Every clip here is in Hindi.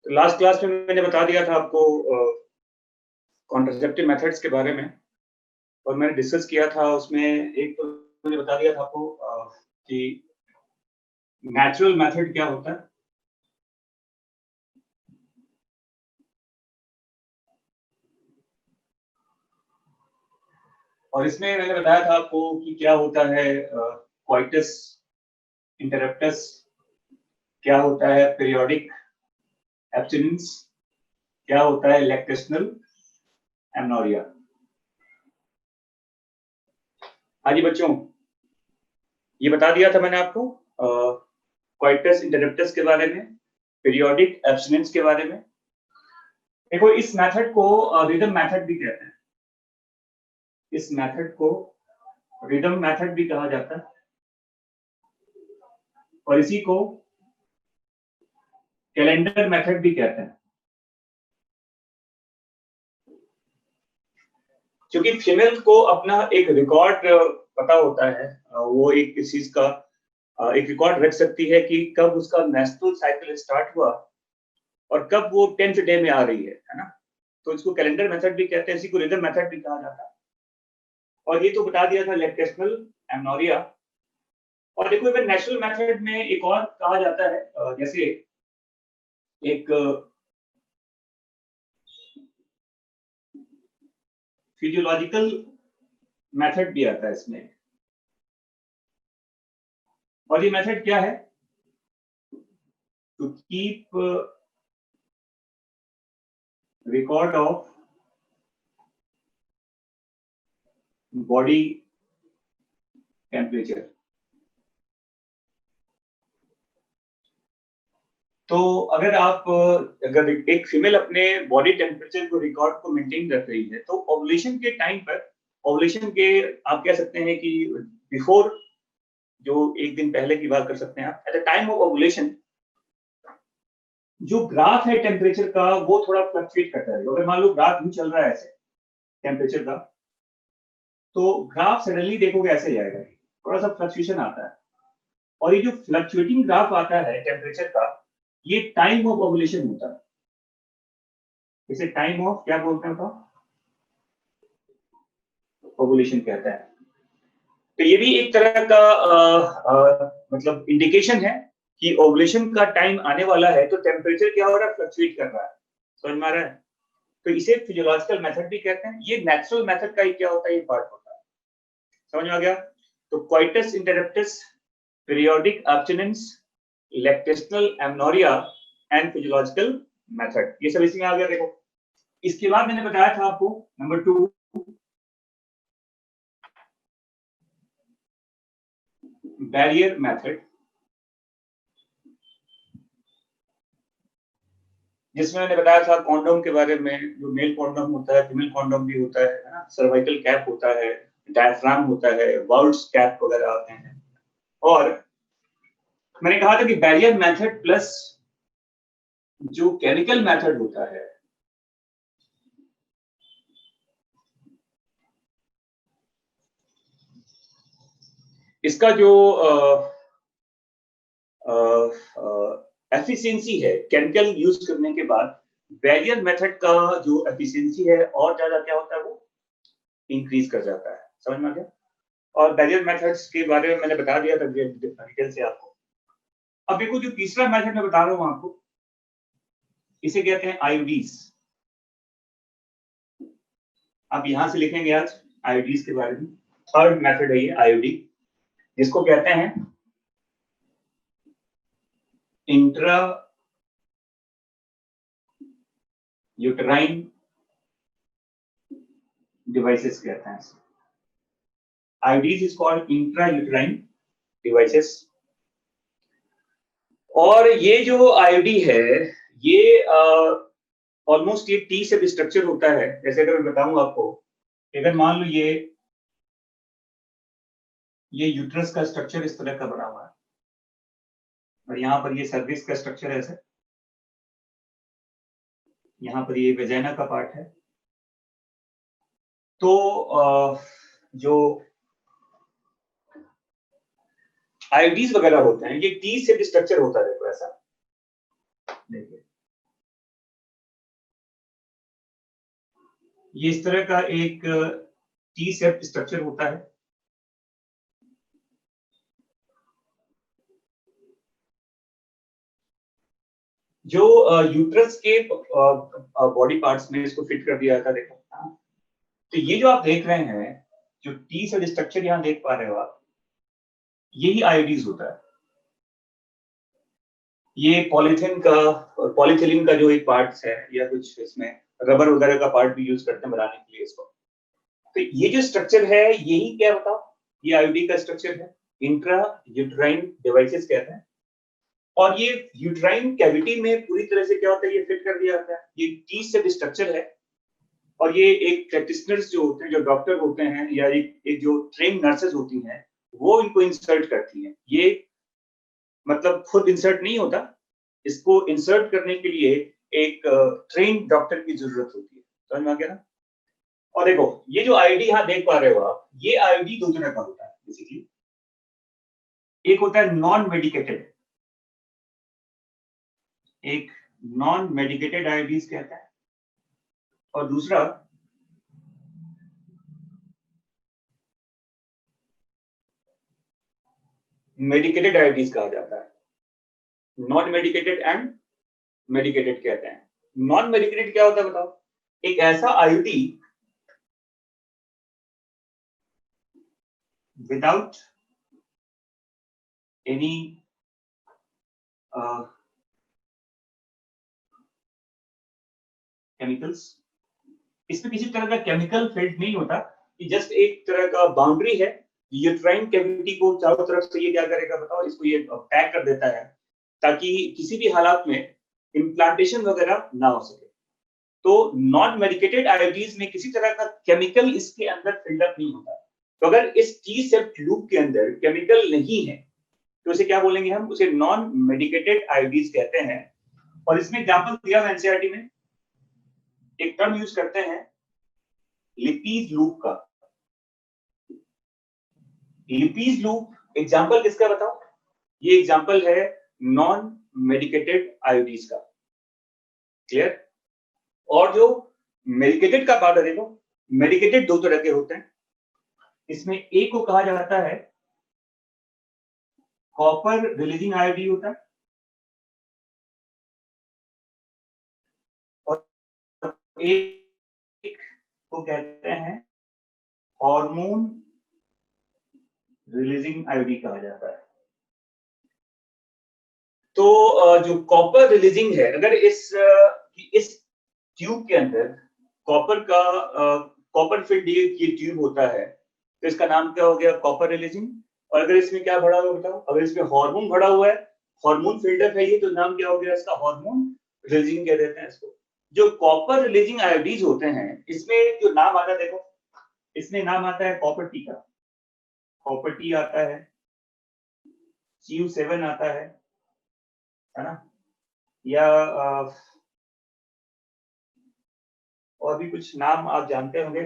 तो लास्ट क्लास में मैंने बता दिया था आपको कॉन्ट्रासेप्टिव मेथड्स के बारे में, और मैंने डिस्कस किया था उसमें एक तो मैंने बता दिया था आपको कि नेचुरल मेथड क्या होता है, और इसमें मैंने बताया था आपको कि क्या होता है कोइटस इंटरप्टस, क्या होता है पीरियोडिक एब्स्टिनेंस, क्या होता है लैक्टेशनल एमनोरिया। हाँ जी बच्चों, ये बता दिया था मैंने आपको कोइटस इंटरप्टस के बारे में, पीरियोडिक एब्स्टिनेंस के बारे में। देखो इस मेथड को रिदम मेथड भी कहते हैं, इस मेथड को रिदम मेथड भी कहा जाता है, और इसी को कैलेंडर मेथड भी कहते हैं। क्योंकि फीमेल को अपना एक रिकॉर्ड पता होता है, वो एक इस चीज का एक रिकॉर्ड रख सकती है कि कब उसका मेंस्ट्रुअल साइकिल स्टार्ट हुआ और कब वो 10th डे में आ रही है ना। तो इसको कैलेंडर मेथड भी कहते हैं, इसी को रिदम मेथड भी कहा जाता है। और ये तो बता दिया था लैक्टेशनल एमनोरिया। और देखो इधर नेचुरल मेथड में एक और कहा जाता है, जैसे एक फिजियोलॉजिकल मेथड भी आता है इसमें। और ये मेथड क्या है? To keep record of body temperature. तो अगर एक फीमेल अपने बॉडी टेम्परेचर को रिकॉर्ड को मेंटेन कर रही है, तो ओवुलेशन के टाइम पर, ओवुलेशन के आप कह सकते हैं कि बिफोर, जो एक दिन पहले की बात कर सकते हैं आप, at the time of ovulation जो ग्राफ है टेम्परेचर का वो थोड़ा फ्लक्चुएट करता है। अगर मान लो ग्राफ भी चल रहा है ऐसे टेम्परेचर का, तो ग्राफ सडनली देखोगे ऐसे जाएगा, थोड़ा सा फ्लक्चुएशन आता है। और ये जो फ्लक्चुएटिंग ग्राफ आता है टेम्परेचर का, ये टाइम ऑफ ओवुलेशन होता है। इसे टाइम ऑफ क्या बोलते हैं ओवुलेशन कहता है। तो ये भी एक तरह का मतलब इंडिकेशन है कि ओवुलेशन का टाइम आने वाला है, तो टेम्परेचर क्या हो रहा है, फ्लक्चुएट कर रहा है। समझ में आ रहा है? तो इसे फिजियोलॉजिकल मेथड भी कहते हैं। ये नेचुरल मेथड का ही क्या होता है, ये पार्ट होता है। समझ में आ गया? तो coitus interruptus, periodic abstinence, lactational amenorrhoea and physiological method, ये सब इसमें आ गया। देखो इसके बाद मैंने बताया था आपको नंबर 2 बैरियर मेथड, जिसमें मैंने बताया था कॉन्डोम के बारे में। जो मेल कॉन्डोम होता है, फीमेल कॉन्डोम भी होता है ना, सर्वाइकल कैप होता है, डायफ्राम होता है, वाउल्स कैप वगैरह आते हैं। और मैंने कहा था कि बैरियर मेथड प्लस जो केमिकल मेथड होता है, इसका जो एफिशिएंसी है केमिकल यूज करने के बाद, बैरियर मेथड का जो एफिशिएंसी है और ज्यादा क्या होता है, वो इंक्रीज कर जाता है। समझ में आ गया? और बैरियर मेथड्स के बारे में मैंने बता दिया था डिटेल से आपको। अब देखो जो तीसरा मेथड मैं बता रहा हूं आपको, इसे कहते हैं आईओडीज। आप यहां से लिखेंगे आज आईओडीज के बारे में। थर्ड मेथड है ये आईओडी, जिसको कहते हैं इंट्रा यूटेराइन डिवाइसेस कहते हैं। IUDs is called intra uterine devices. और ये जो आईओडी है, ये ऑलमोस्ट ये टी से स्ट्रक्चर होता है। जैसे अगर मैं बताऊं आपको, अगर मान लो ये यूट्रस का स्ट्रक्चर इस तरह का बना हुआ है, और यहाँ पर ये सर्विस का स्ट्रक्चर है ऐसे, यहाँ पर ये वेजाइना का पार्ट है। तो जो आईओडीज वगैरह होते हैं, ये टी शेप स्ट्रक्चर होता है। देखो ऐसा देखिए, ये इस तरह का एक टी सेट स्ट्रक्चर होता है। जो यूट्रस के बॉडी पार्ट्स में इसको फिट कर दिया था, देखो। तो ये जो आप देख रहे हैं, जो टी सेल स्ट्रक्चर यहां देख पा रहे हो आप, यही आईओडीज होता है। ये पॉलीथीन का और पॉलीथिलीन का जो एक पार्ट है, या कुछ इसमें रबर वगैरह का पार्ट भी यूज करते हैं बनाने के लिए इसको। तो ये जो स्ट्रक्चर है, यही क्या बताओ, ये आईओडी का स्ट्रक्चर है। इंट्रा यूट्राइन डिवाइसेस कहते हैं। और ये यूट्राइन कैविटी में पूरी तरह से क्या होता है, ये फिट कर दिया जाता है। ये टी सेल स्ट्रक्चर है। और ये एक प्रैक्टिशनर्स जो होते हैं, जो डॉक्टर होते हैं, या एक जो ट्रेन नर्सेज होती हैं, वो इनको इंसर्ट करती हैं। ये मतलब खुद इंसर्ट नहीं होता, इसको इंसर्ट करने के लिए एक ट्रेन डॉक्टर की जरूरत होती है। समझ में आ गया ना? और देखो, ये जो आईडी यहां देख पा रहे हो आप, ये आईडी दो तरह का होता है बेसिकली। एक होता है नॉन मेडिकेटेड, एक नॉन मेडिकेटेड आईडीज कहता है, और दूसरा मेडिकेटेड आईडीज कहा जाता है। नॉन मेडिकेटेड एंड मेडिकेटेड कहते हैं। नॉन मेडिकेटेड क्या होता है बताओ? एक ऐसा आईडी विदाउट एनी केमिकल्स, इसमें किसी तरह का केमिकल फिल्ड नहीं होता। ये जस्ट एक तरह का बाउंड्री है। यूट्राइन कैविटी को चारों तरफ से ये क्या करेगा बताओ, इसको ये पैक कर देता है, ताकि किसी भी हालात में इम्प्लांटेशन वगैरह ना हो सके। तो नॉन मेडिकेटेड आईओडीज में किसी तरह का केमिकल इसके अंदर फिल्डअप नहीं होता। तो अगर इस टी सेल ट्यूब के अंदर केमिकल नहीं है, तो इसे क्या बोलेंगे हम? उसे नॉन मेडिकेटेड आईओडीज कहते हैं। और इसमें एग्जांपल दिया है एनसीईआरटी में, एक टर्म यूज करते हैं लिपीज लूप का। लिपीज लूप एग्जांपल किसका बताओ? ये एग्जांपल है नॉन मेडिकेटेड आईओडीज का। क्लियर? और जो मेडिकेटेड का पार्ट है, देखो, मेडिकेटेड दो तरह के होते हैं। इसमें एक को कहा जाता है कॉपर रिलीजिंग आईओडी होता है, और एक को कहते हैं हार्मोन रिलीजिंग आईओडी कहा जाता है। तो जो कॉपर रिलीजिंग है, अगर इस ट्यूब के अंदर कॉपर का कॉपर फील्ड ये ट्यूब होता है, तो इसका नाम क्या हो गया? Copper releasing. और अगर इसमें क्या भरा हुआ बताओ? अगर इसमें हार्मोन भरा हुआ है, हार्मोन फिल्डअप है ये, तो नाम क्या हो गया इसका? हार्मोन रिलीजिंग कह देते हैं इसको। जो कॉपर रिलीजिंग आयोडीज होते हैं, इसमें जो नाम आता है, देखो, इसमें नाम आता है कॉपर टी का। कॉपर टी आता है, CU7 आता है ना? या और भी कुछ नाम आप जानते होंगे,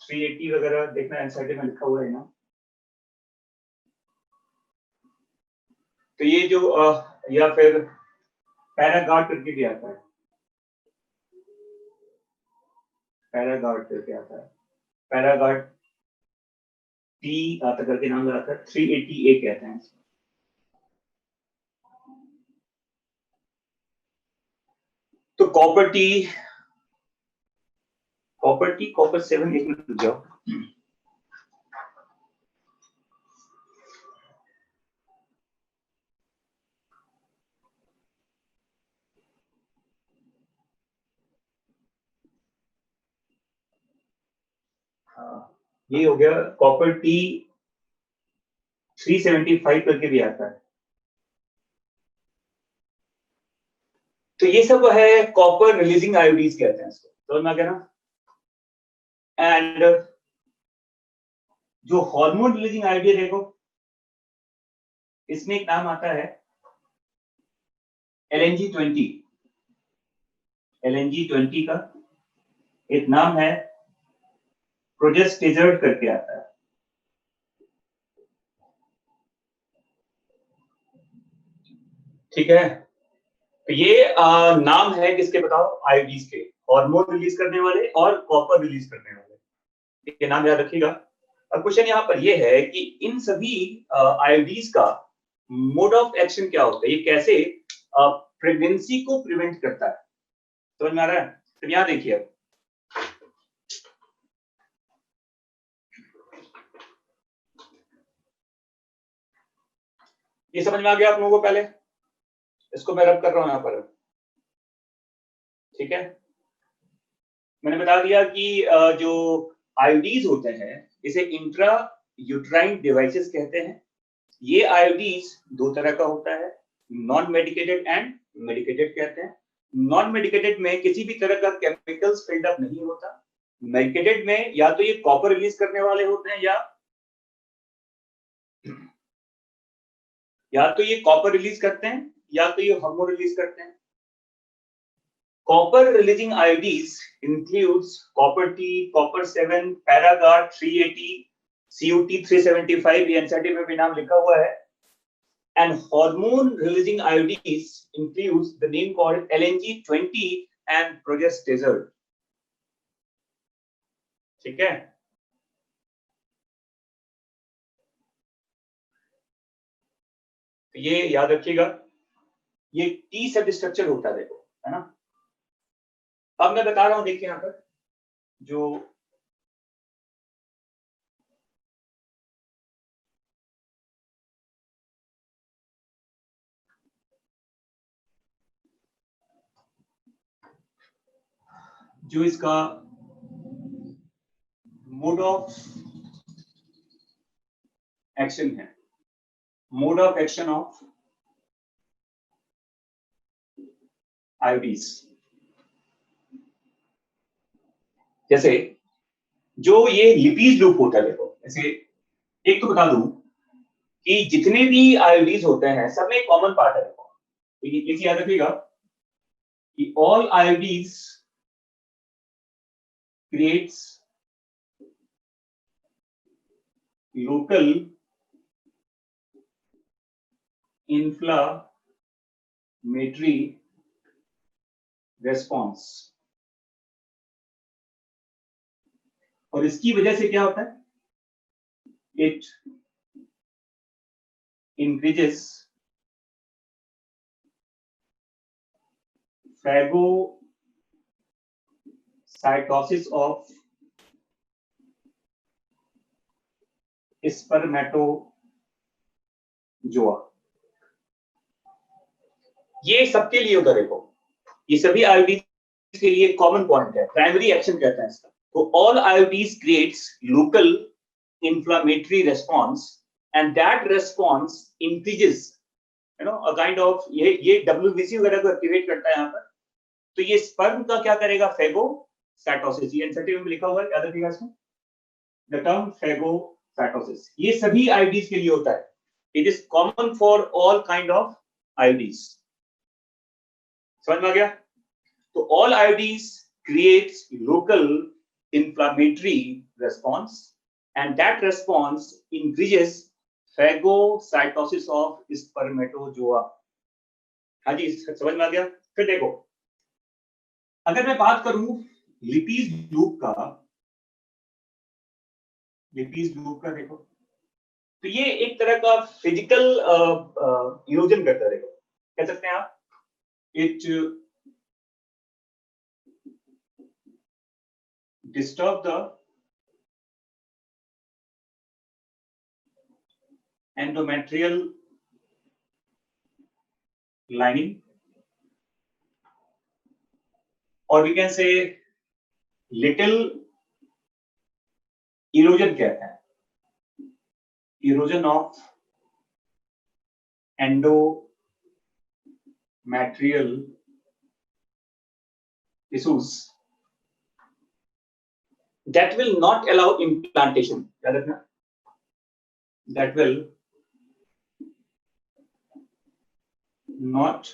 380 वगैरह देखना, एनसीईआरटी में लिखा हुआ है ना। तो ये जो या फिर पैरागार्ड करके भी आता है, पैरागार्ड करके आता है, पैरागार्ड टी आता करके नाम आता है, 380A कहते हैं। तो कॉपर टी, कॉपर 7, एक मिनट रुक जाओ। ये हो गया कॉपर टी 375 करके भी आता है। तो ये सब है कॉपर रिलीजिंग आयोडीज कहते हैं इसको, समझ में आ गया ना? एंड जो हार्मोन रिलीजिंग आयोडी देखो, इसमें एक नाम आता है LNG20। LNG20 का एक नाम है प्रोजेस्टेजर्ड करके आता है। ठीक है? तो ये नाम है किसके बताओ? आयोडीज के, हार्मोन रिलीज करने वाले और कॉपर रिलीज करने वाले, ये नाम याद रखिएगा। अब क्वेश्चन यहाँ पर ये है कि इन सभी आयोडीज का मोड ऑफ एक्शन क्या होता है, ये कैसे प्रेगनेंसी को प्रिवेंट करता है, समझ में आ रहा है? तो यहाँ देखिए, अब ये समझ में आ गया आप लोगों को? पहले इसको मैं रब कर रहा हूं यहाँ पर, ठीक है। मैंने बता दिया कि जो आयोडीज होते हैं इसे इंट्रा यूट्राइन डिवाइसेस कहते हैं। ये आयोडीज दो तरह का होता है, नॉन मेडिकेटेड एंड मेडिकेटेड कहते हैं। नॉन मेडिकेटेड में किसी भी तरह का केमिकल्स फिल्ड अप नहीं होता। मेडिकेटेड में या तो ये कॉपर रिलीज करने वाले होते हैं या तो ये कॉपर रिलीज करते हैं या तो ये हार्मोन रिलीज करते हैं। Copper releasing IUDs includes copper T, copper 7, Paragard 380, CUT 375, ये एनसीईआरटी में भी नाम लिखा हुआ है। And hormone releasing iodies includes the name called LNG20 and progesterone, ठीक है। ये याद रखिएगा, ये टी सब स्ट्रक्चर होता है, देखो, है ना। अब मैं बता रहा हूं, देखिए यहां पर जो इसका मोड ऑफ एक्शन है, मोड ऑफ एक्शन ऑफ आयोडीज, जैसे जो ये लिपिड लूप होता है, देखो, जैसे एक तो बता दूं कि जितने भी आयोडीज होते हैं सब में कॉमन पार्ट है, देखो, इसे याद रखिएगा कि all IUDs creates local inflammatory response, और इसकी वजह से क्या होता है, it increases phagocytosis of spermatozoa। ये सबके लिए होता है, देखो, ये सभी आयोडीज के लिए कॉमन पॉइंट है, प्राइमरी एक्शन कहते हैं इसका। तो all IUDs creates local inflammatory response and that response increases, a kind of, ये WBC वगैरह को एक्टिवेट करता है यहाँ पर। तो ये स्पर्म का क्या करेगा, फेगोसाइटोसिस, ये एनसीईआरटी में लिखा हुआ है, याद रखिएगा इसमें, द टर्म फेगोसाइटोसिस। ये सभी आयोडीज के लिए होता है, it is common for all kind of IUDs, समझ में आ गया? तो all IUDs creates local inflammatory response and that response increases phagocytosis of spermatozoa। हाँ जी, समझ में आ गया? फिर देखो, अगर मैं बात करूं लिपिड लूप का, देखो, तो ये एक तरह का फिजिकल इरोजन करता है, देखो, कह सकते हैं आप, it disturb the endometrial lining, or we can say little erosion कहते हैं, erosion of endometrial tissues that will not allow implantation, याद रखना, that will not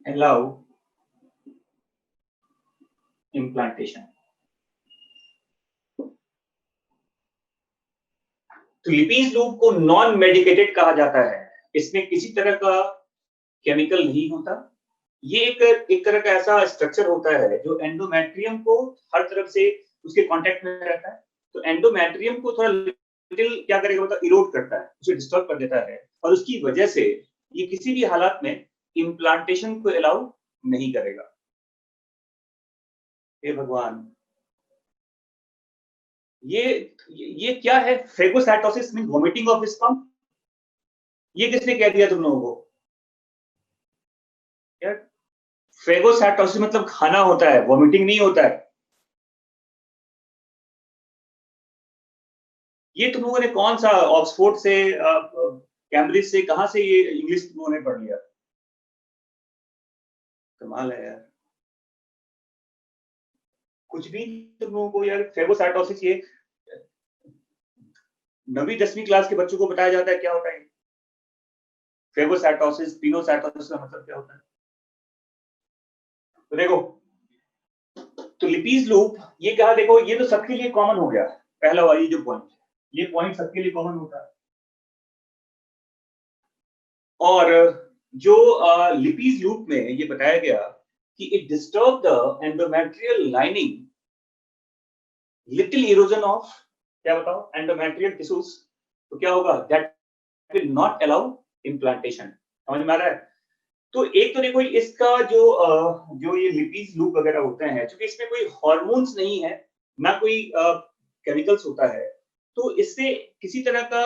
allow implantation। तो लिपिड लूप को नॉन मेडिकेटेड कहा जाता है, इसमें किसी तरह का केमिकल नहीं होता, ये एक तरह का ऐसा स्ट्रक्चर होता है जो एंडोमेट्रियम को हर तरफ से उसके कांटेक्ट में रहता है। तो एंडोमेट्रियम को थोड़ा लिटिल क्या करेगा, मतलब इरोड करता है, उसे डिस्टर्ब कर देता है, और उसकी वजह से ये किसी भी हालात में इम्प्लांटेशन को अलाउ नहीं करेगा। हे भगवान! ये ये क्या है? Phagocytosis mean vomiting of sperm. ये किसने कह दिया तुम लोगों को? यार, फेगोसाइटोसिस मतलब खाना होता है, वोमिटिंग नहीं होता है। ये तुम लोगों ने कौन सा ऑक्सफोर्ड से कैम्ब्रिज से कहां से ये इंग्लिश तुम लोगों ने पढ़ लिया? कमाल है यार। कुछ भी तुम लोगों को यार, फेगोसाइटोसिस ये 9वीं 10वीं क्लास के बच्चों को बताया जाता है क्या होता है। फेगोसाइटोसिस, पिनोसाइटोसिस का मतलब क्या होता है? तो देखो, तो लिपीज लूप ये कहा, देखो ये तो सबके लिए कॉमन हो गया, पहला वाली जो पॉइंट, ये पॉइंट सबके लिए कॉमन होता है। और जो लिपीज लूप में ये बताया गया कि it disturb the endometrial lining, little erosion of, क्या बताओ, एंडोमेट्रियल टिश्यूज, तो क्या होगा, that will not allow implantation. समझ में आ रहा है? तो एक तो देखो इसका जो ये लिपीज लूप वगैरह होते हैं, क्योंकि इसमें कोई हॉर्मोन्स नहीं है, ना कोई केमिकल्स होता है, तो इससे किसी तरह का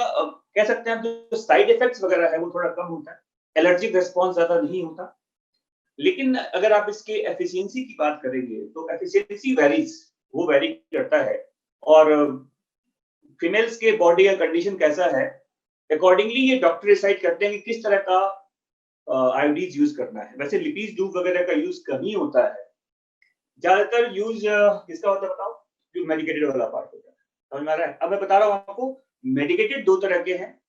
कह सकते हैं जो साइड इफेक्ट्स वगैरह है वो थोड़ा कम होता है, एलर्जिक रिस्पॉन्स ज्यादा नहीं होता। लेकिन अगर आप इसके एफिशिएंसी की बात करेंगे तो एफिशिएंसी वेरीज, वो वेरी करता है, और फीमेल्स के बॉडी या कंडीशन कैसा है, अकॉर्डिंगली ये डॉक्टर डिसाइड करते हैं कि किस तरह का आयोडीज यूज करना है। वैसे लिपीज ट्यूब वगैरह का यूज कम ही होता है, ज्यादातर यूज किसका होता है बताओ, जो मेडिकेटेड वाला पार्ट होता है। समझ में आ रहा है? अब मैं बता रहा हूँ आपको, मेडिकेटेड दो तरह के हैं,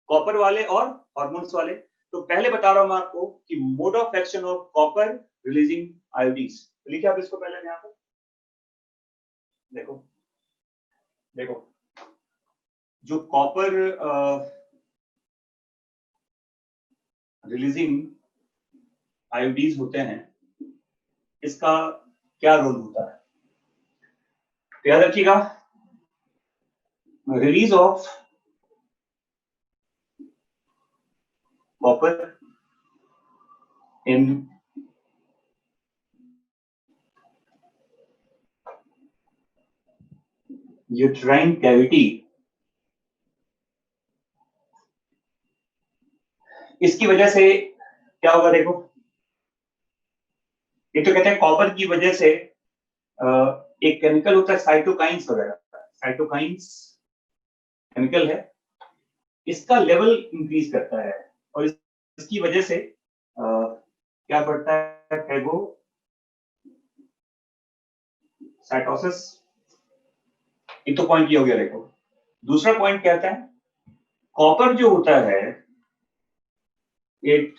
कॉपर वाले और हॉर्मोन्स वाले। तो पहले बता रहा हूँ मैं आपको कि mode of action of copper releasing IUDs. लिखे आप इसको पहले यहाँ पर, देखो देखो, जो कॉपर रिलीजिंग आयोडीज होते हैं, इसका क्या रोल होता है, तो याद रखिएगा, release of copper in uterine cavity, इसकी वजह से क्या होगा, देखो, एक तो कहते हैं कॉपर की वजह से एक केमिकल होता है साइटोकाइंस वगैरह, साइटोकाइंस केमिकल है, इसका लेवल इंक्रीज करता है, और इसकी वजह से क्या बढ़ता है, फैगो साइटोसिस। एक तो पॉइंट ये हो गया। देखो, दूसरा पॉइंट कहता है कॉपर जो होता है, इट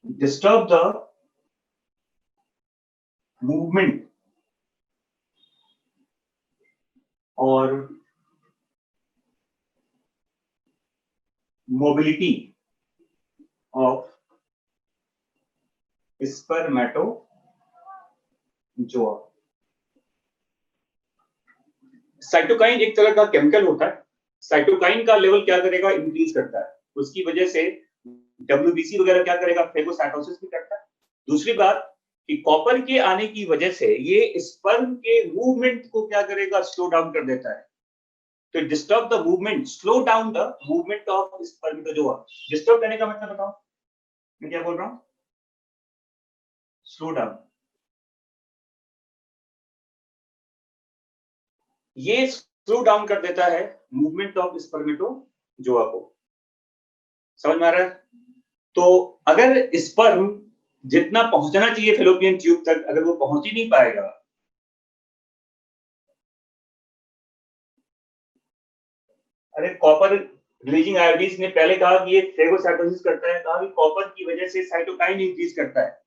डिस्टर्ब द मूवमेंट और मोबिलिटी ऑफ स्पर्मेटोजोआ। साइटोकाइन एक तरह का केमिकल होता है, साइटोकाइन का लेवल क्या करेगा, इंक्रीज करता है, उसकी वजह से डब्ल्यूबीसी वगैरह क्या करेगा, फेगोसाइटोसिस भी करता है। दूसरी बात कि कॉपर के आने की वजह से ये स्पर्म के मूवमेंट को क्या करेगा, स्लो डाउन कर देता है। तो disturb the movement, slow down the movement of spermatozoa. Disturb करने का मतलब बताओ मैं क्या बोल रहा हूं, स्लो डाउन। ये स्लो डाउन कर देता है मूवमेंट ऑफ स्पर्मेटोजोआ को। समझ में आ रहा है? तो अगर स्पर्म जितना पहुंचना चाहिए फेलोपियन ट्यूब तक, अगर वो पहुंच ही नहीं पाएगा, अरे कॉपर रिलीजिंग आयोडीज ने पहले कहा कि ये फेगोसाइटोसिस करता है, कहा कि कॉपर की वजह से साइटोकाइन इंक्रीज करता है।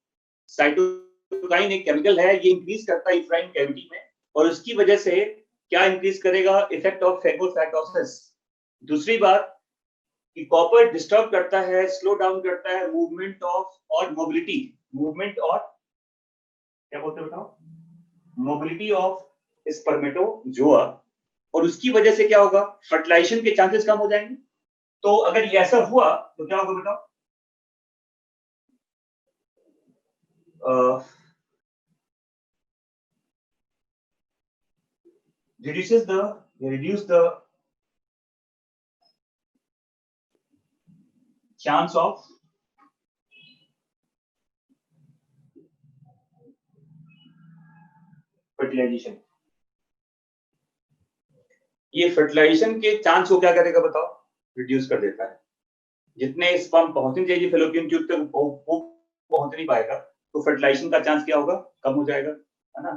साइटोकाइन एक केमिकल है, ये इंक्रीज करता है यूट्राइन कैविटी में, और उसकी वजह से क्या इंक्रीज करेगा, इफेक्ट ऑफ फेगोसाइटोसिस। दूसरी बात, कि कॉपर डिस्टर्ब करता है, स्लो डाउन करता है मूवमेंट ऑफ और मोबिलिटी, मूवमेंट और क्या बोलते हैं बताओ, मोबिलिटी ऑफ स्पर्मेटोजोआ, और उसकी वजह से क्या होगा, फर्टिलाइजेशन के चांसेस कम हो जाएंगे। तो अगर ये ऐसा हुआ तो क्या होगा बताओ, reduce the chance of fertilisation. ये फर्टिलाइजेशन के चांस को क्या करेगा बताओ, रिड्यूस कर देता है। जितने स्पर्म पहुंचने चाहिए फैलोपियन ट्यूब तक वो पहुंच नहीं पाएगा, तो फर्टिलाइजेशन का चांस क्या होगा, कम हो जाएगा, है ना।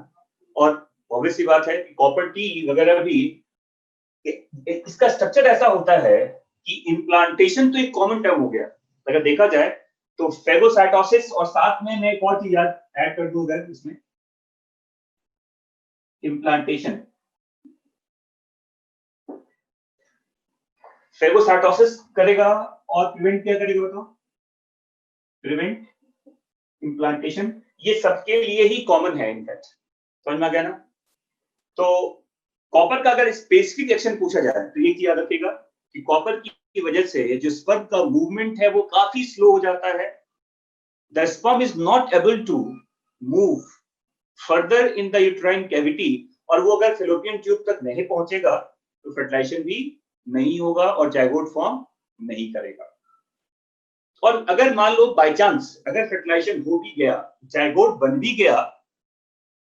और ऑब्वियस सी बात है कि कॉपर टी वगैरह भी इसका स्ट्रक्चर ऐसा होता है कि इम्प्लांटेशन तो एक कॉमन टर्म हो गया अगर देखा जाए तो, फेगोसाइटोसिस, और साथ में मैं एक और चीज याद ऐड कर दूंगा इसमें, इम्प्लांटेशन। फेगोसाइटोसिस करेगा और प्रिवेंट क्या करेगा बताओ, प्रिवेंट इम्प्लांटेशन। ये सबके लिए ही कॉमन है इनफैक्ट, समझ में आ गया ना। तो कॉपर का अगर स्पेसिफिक एक्शन पूछा जाए तो ये याद रखिएगा कि कॉपर की वजह से जो स्पर्म का मूवमेंट है वो काफी स्लो हो जाता है। The sperm is not able to move further in the uterine cavity, और वो अगर फैलोपियन ट्यूब तक नहीं पहुंचेगा तो फर्टिलाइजेशन भी नहीं होगा और जाइगोट फॉर्म नहीं करेगा। और अगर मान लो बाय चांस अगर फर्टिलाइजेशन हो भी गया, जाइगोट बन भी गया,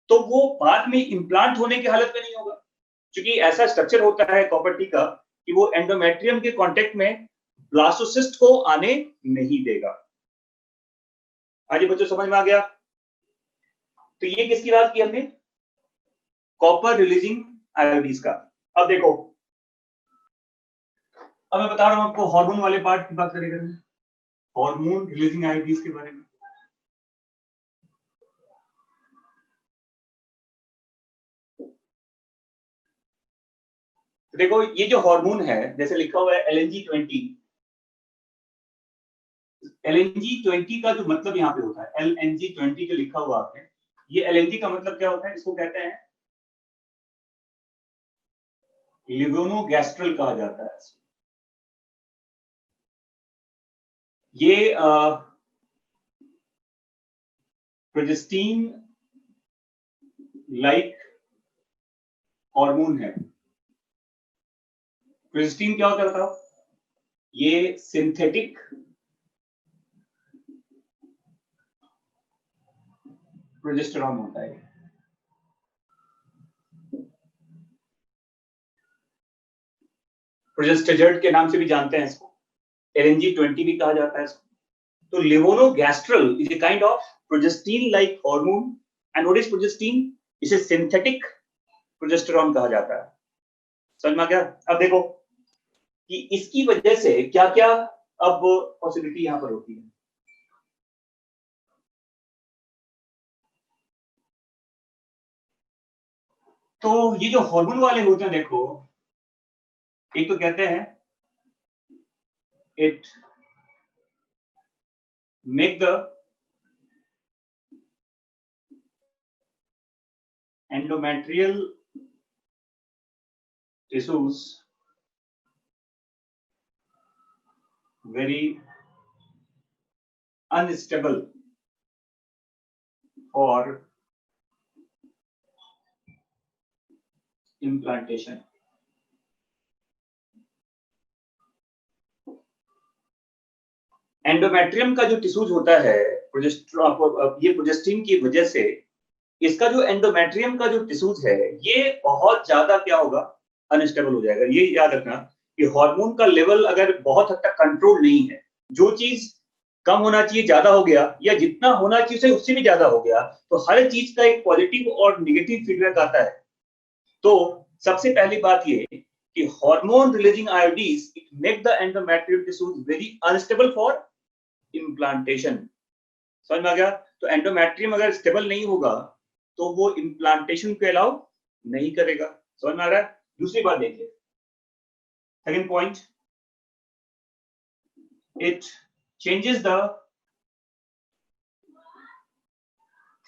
तो वो बाद में इम्प्लांट होने की हालत में नहीं होगा, क्योंकि ऐसा स्ट्रक्चर होता है कॉपर टी का कि वो एंडोमेट्रियम के कांटेक्ट में ब्लास्टोसिस्ट को आने नहीं देगा। आज बच्चों समझ में आ गया। तो ये किसकी बात की हमने, कॉपर रिलीजिंग आयोडीज का। अब देखो, अब मैं बता रहा हूं आपको हार्मोन वाले पार्ट की बात करेंगे, हार्मोन रिलीजिंग आयोडीज के बारे में। देखो ये जो हार्मोन है, जैसे लिखा हुआ है LNG20, LNG20 का जो मतलब यहाँ पे होता है, LNG20 जो लिखा हुआ आपने, ये LNG का मतलब क्या होता है, इसको कहते हैं लिवोनोगैस्ट्रल कहा जाता है। ये प्रोजेस्टीन लाइक हार्मोन है। प्रोजेस्टीन क्या होता है बताओ, ये सिंथेटिक प्रोजेस्टेरॉन होता है। प्रोजेस्टेजर्ड के नाम से भी जानते हैं इसको, LNG20 भी कहा जाता है इसको। तो levonorgestrel is a kind of progestin like hormone, and what is progestin, इसे सिंथेटिक प्रोजेस्टेरॉन कहा जाता है। समझ में आ गया। अब देखो कि इसकी वजह से क्या क्या अब पॉसिबिलिटी यहां पर होती है। तो ये जो हार्मोन वाले होते हैं देखो, एक तो कहते हैं it make the endometrial tissues very unstable for implantation। Endometrium का जो टिश्यूज होता है, ये प्रोजेस्टिन की वजह से इसका जो एंडोमेट्रियम का जो टिश्यूज है ये बहुत ज्यादा क्या होगा, अनस्टेबल हो जाएगा। ये याद रखना कि हार्मोन का लेवल अगर बहुत हद तक कंट्रोल नहीं है, जो चीज कम होना चाहिए ज्यादा हो गया, या जितना होना चाहिए उससे भी ज्यादा हो गया, तो हर चीज का एक पॉजिटिव और निगेटिव फीडबैक आता है। तो सबसे पहली बात ये कि hormone releasing IUDs it make the endometrium tissues very unstable for implantation. समझ में आ गया। तो एंडोमेट्रियम अगर स्टेबल नहीं होगा तो वो इम्प्लांटेशन को अलाउ नहीं करेगा। समझ में आ रहा है। दूसरी बात देखिए, second point, it changes the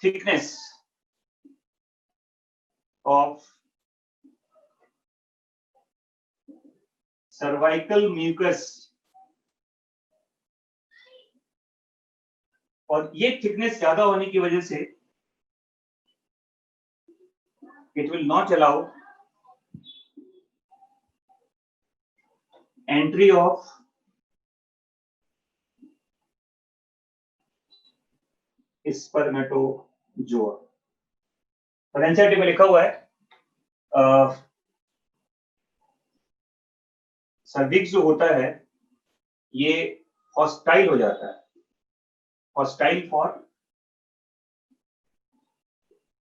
thickness of cervical mucus, और ये थिकनेस ज्यादा होने की वजह से it will not allow entry of spermatozoa. और एनसीईआरटी में लिखा हुआ है सर्विक्स जो होता है ये हॉस्टाइल हो जाता है, हॉस्टाइल फॉर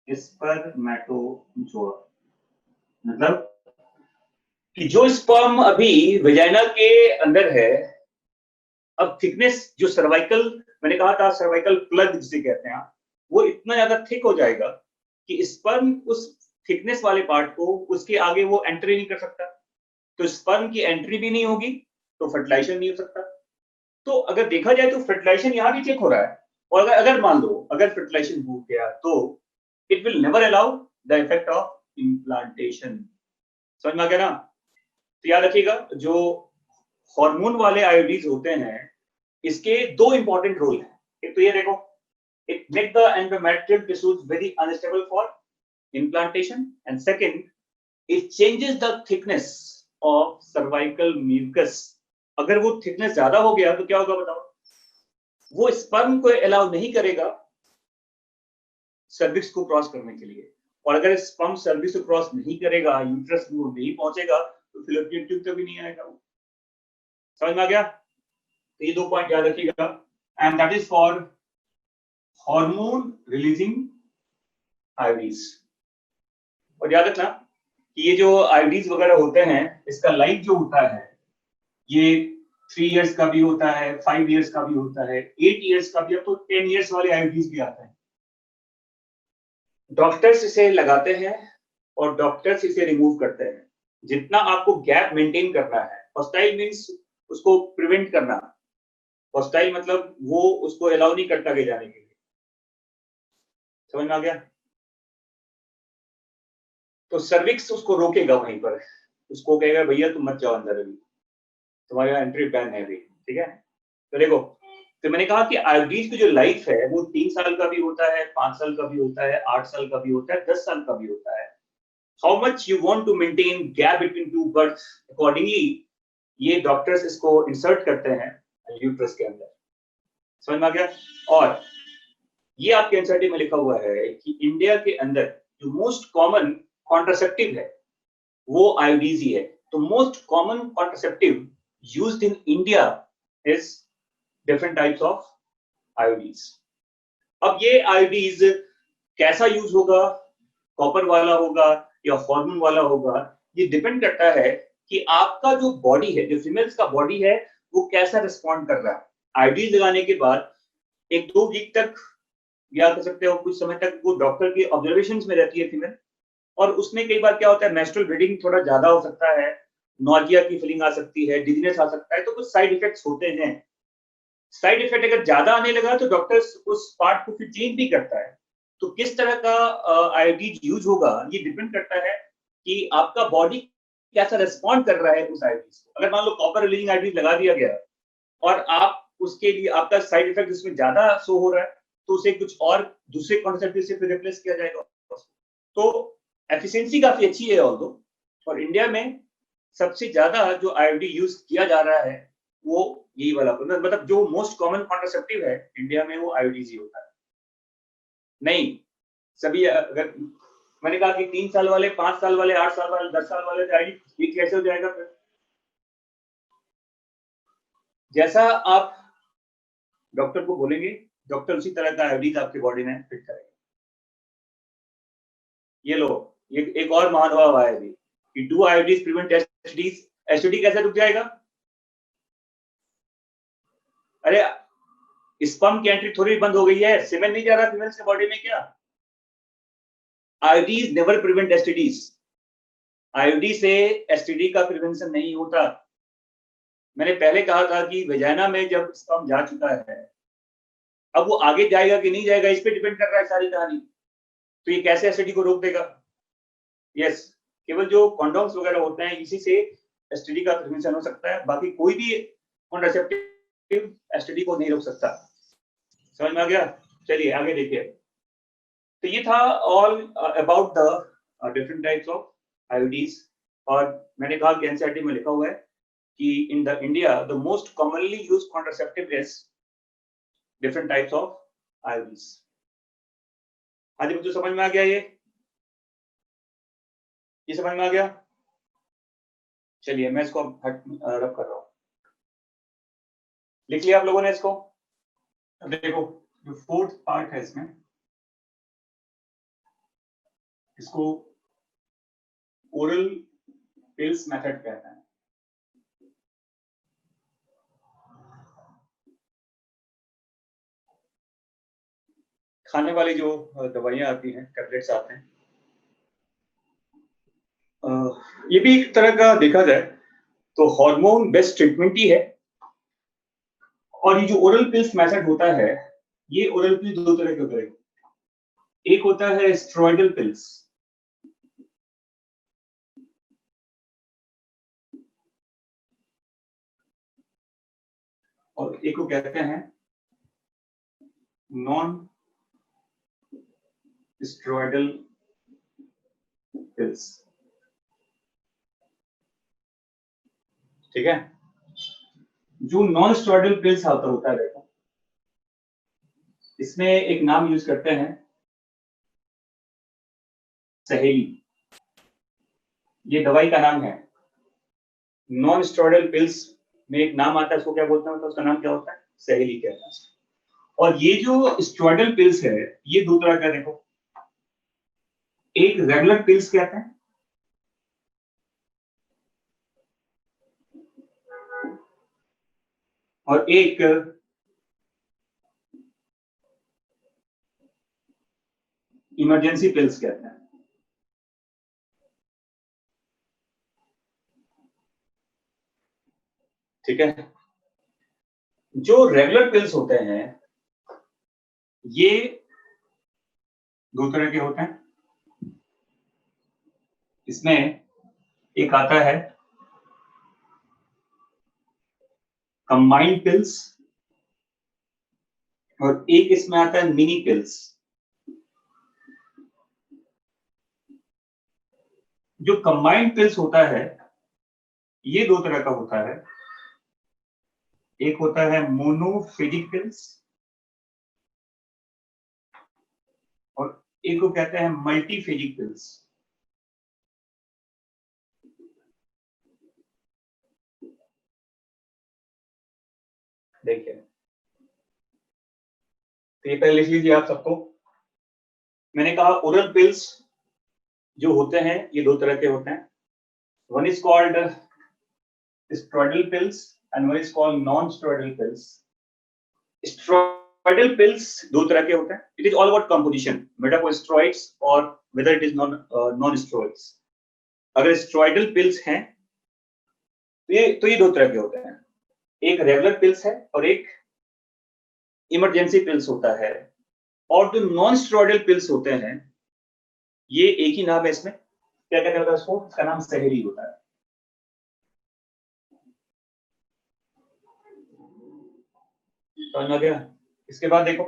स्पर्मेटोजोआ, मतलब कि जो स्पर्म अभी वेजाइना के अंदर है, अब थिकनेस जो सर्वाइकल, मैंने कहा था सर्वाइकल प्लग जिसे कहते हैं, वो इतना ज्यादा थिक हो जाएगा कि स्पर्म उस थिकनेस वाले पार्ट को उसके आगे वो एंट्री नहीं कर सकता। तो स्पर्म की एंट्री भी नहीं होगी तो फर्टिलाइजेशन नहीं हो सकता। तो अगर देखा जाए तो फर्टिलाइजेशन यहाँ भी चेक हो रहा है, और अगर मान लो अगर फर्टिलाइजेशन हो गया तो it will never allow the effect of implantation. समझ में आ गया ना? तो याद रखिएगा जो हार्मोन वाले आयोडीज होते हैं इसके दो इंपॉर्टेंट रोल हैं। एक तो ये देखो, it make the endometrial tissues very unstable for implantation, and second it changes the thickness of cervical mucus. अगर वो थिकनेस ज्यादा हो गया तो क्या होगा बताओ? वो स्पर्म को अलाउ नहीं करेगा सर्विक्स को क्रॉस करने के लिए, और अगर स्पर्म सर्विक्स को क्रॉस नहीं करेगा, यूट्रस में वो नहीं पहुंचेगा तो फिलोपियन ट्यूब तक भी नहीं आएगा वो। समझ में आ गया? तो ये दो पॉइंट याद रखिएगा, and that is for hormone releasing IUDs. और याद रखना कि ये जो आयोडीज वगैरह होते हैं इसका लाइफ जो होता है ये 3 इयर्स का भी होता है, 5 इयर्स का भी होता है, 8 इयर्स का भी, अब तो 10 इयर्स वाले आयोडीज भी आते हैं। डॉक्टर्स इसे लगाते हैं और डॉक्टर्स इसे रिमूव करते हैं। जितना आपको गैप मेंटेन करना है, हॉस्टाइल मींस उसको प्रिवेंट करना, हॉस्टाइल मतलब वो उसको अलाउ नहीं करता आगे जाने के लिए। समझ में आ गया? तो सर्विक्स उसको रोकेगा वहीं पर, उसको कहेगा भैया तुम मत जाओ अंदर, अभी तुम्हारा एंट्री बैन है अभी, ठीक है? तो देखो, तो मैंने कहा कि आयोडीज की जो लाइफ है वो 3 साल का भी होता है, 5 साल का भी होता है, 8 साल का भी होता है, 10 साल का भी होता है। How much you want to maintain gap between two birth, accordingly ये डॉक्टर्स इसको इंसर्ट करते हैं यूट्रस के अंदर। समझ में आ गया? और ये आपके एनसीईआरटी में लिखा हुआ है कि इंडिया के अंदर जो मोस्ट कॉमन कॉन्ट्रासेप्टिव है वो आयोडीज ही है। तो most common contraceptive used in India is different types of IUDs. अब ये आयोडीज कैसा यूज होगा, कॉपर वाला होगा या हार्मोन वाला होगा, ये डिपेंड करता है कि आपका जो बॉडी है, जो फीमेल्स का बॉडी है, वो कैसा रिस्पॉन्ड कर रहा है। आयोडीज लगाने के बाद 1-2 वीक तक या कह सकते हो कुछ समय तक वो डॉक्टर की ऑब्जर्वेशंस में रहती है फीमेल, और उसमें कई बार क्या होता है मेंस्ट्रुअल ब्लीडिंग थोड़ा ज्यादा हो सकता है, नॉजिया की फीलिंग आ सकती है, डिजीनेस आ सकता है, तो कुछ साइड इफेक्ट्स होते हैं। साइड इफेक्ट अगर ज्यादा आने लगा तो डॉक्टर उस पार्ट को फिर चेंज भी करता है। तो किस तरह का आयोडीन यूज होगा ये डिपेंड करता है कि आपका बॉडी कैसा रिस्पॉन्ड कर रहा है उस आयोडीन को। अगर मान लो कॉपर रिलीजिंग आयोडीन लगा दिया गया और आप उसके लिए आपका साइड इफेक्ट उसमें ज्यादा शो हो रहा है तो उसे कुछ और दूसरे कॉन्सेप्ट से फिर रिप्लेस किया जाएगा। तो एफिशिएंसी काफी अच्छी है ऑल्दो, और इंडिया में सबसे ज्यादा जो आईओडी यूज किया जा रहा है वो यही वाला, मतलब जो मोस्ट कॉमन कॉन्ट्रासेप्टिव है इंडिया में वो आईओडी ही होता है। नहीं, सभी अगर मैंने कहा कि 3 साल वाले, 5 साल वाले, 8 साल वाले, 10 साल वाले आईडी ये कैसे हो जाएगा फिर? जैसा आप डॉक्टर को बोलेंगे डॉक्टर उसी तरह का आईडी आपके बॉडी में फिट करेगा। ये लो, ये एक और महानुभाव आया अभी कि डू आईओडीज प्रिवेंट एसटीडीज। एसटीडी कैसे रुक जाएगा? अरे स्पर्म की एंट्री थोड़ी बंद हो गई है, सीमेन नहीं जा रहा फीमेल्स के बॉडी में क्या? आईओडीज नेवर प्रिवेंट एसटीडीज। आईओडी से एसटीडी का प्रिवेंशन नहीं होता। मैंने पहले कहा था कि वेजाइना में जब स्पर्म जा चुका है, अब वो आगे जाएगा कि नहीं जाएगा इस पे डिपेंड कर रहा है सारी कहानी। तो ये कैसे एसटीडी को रोक देगा? यस, केवल जो कॉन्डोम्स वगैरह होते हैं इसी से एसटीडी का ट्रांसमिशन हो सकता है, बाकी कोई भी कॉन्ट्रासेप्टिव एसटीडी को नहीं रोक सकता। समझ में आ गया? चलिए आगे देखिए। तो ये था all about the different types of IUDs. और मैंने कहा कि एनसीईआरटी में लिखा हुआ है कि in the India the most commonly used contraceptive is different types of IUDs. आज मुझे समझ में आ गया ये समझ में आ गया? चलिए मैं इसको रब कर रहा हूं। लिख लिया आप लोगों ने इसको? देखो जो फोर्थ पार्ट है इसमें, इसको ओरल पिल्स मेथड कहते हैं। खाने वाली जो दवाइयां आती हैं, टैबलेट्स आते हैं, ये भी एक तरह का देखा जाए तो हार्मोन बेस्ड ट्रीटमेंट ही है। और ये जो ओरल पिल्स मेथड होता है, ये ओरल पिल्स दो तरह के होते हैं। एक होता है स्टेरॉइडल पिल्स, और एक को कहते हैं नॉन स्टेरॉइडल पिल्स। ठीक है? जो नॉन स्टेरॉइडल पिल्स होता है, देखो इसमें एक नाम यूज करते हैं सहेली, ये दवाई का नाम है। नॉन स्टेरॉइडल पिल्स में एक नाम आता है, उसको क्या बोलते हैं, तो उसका नाम क्या होता है? सहेली कहते हैं। और ये जो स्टेरॉइडल पिल्स है, ये दो तरह का, देखो एक रेगुलर पिल्स कहते हैं, और एक इमरजेंसी पिल्स कहते हैं। ठीक है? जो रेगुलर पिल्स होते हैं ये दो तरह के होते हैं। इसमें एक आता है कंबाइंड पिल्स, और एक इसमें आता है मिनी पिल्स। जो कंबाइंड पिल्स होता है ये दो तरह का होता है। एक होता है मोनोफेजिक पिल्स, और एक को कहते हैं मल्टीफेजिक पिल्स। देखिए, तो ये पहले लिख लीजिए आप सबको। मैंने कहा ओरल पिल्स जो होते हैं ये दो तरह के होते हैं। One is called steroidal pills and one is called non steroidal pills. Steroidal pills दो तरह के होते हैं। It is all about composition, मेटाकोस्टेरॉइड्स और whether it is non steroids. अगर स्टेरॉइडल पिल्स हैं तो ये दो तरह के होते हैं। एक रेगुलर पिल्स है और एक इमरजेंसी पिल्स होता है। और जो नॉन स्टेरॉइडल पिल्स होते हैं ये एक ही नाम है इसमें, क्या कहते हैं उसको? इसका नाम सहेली होता है। समझ आ गया? इसके बाद देखो,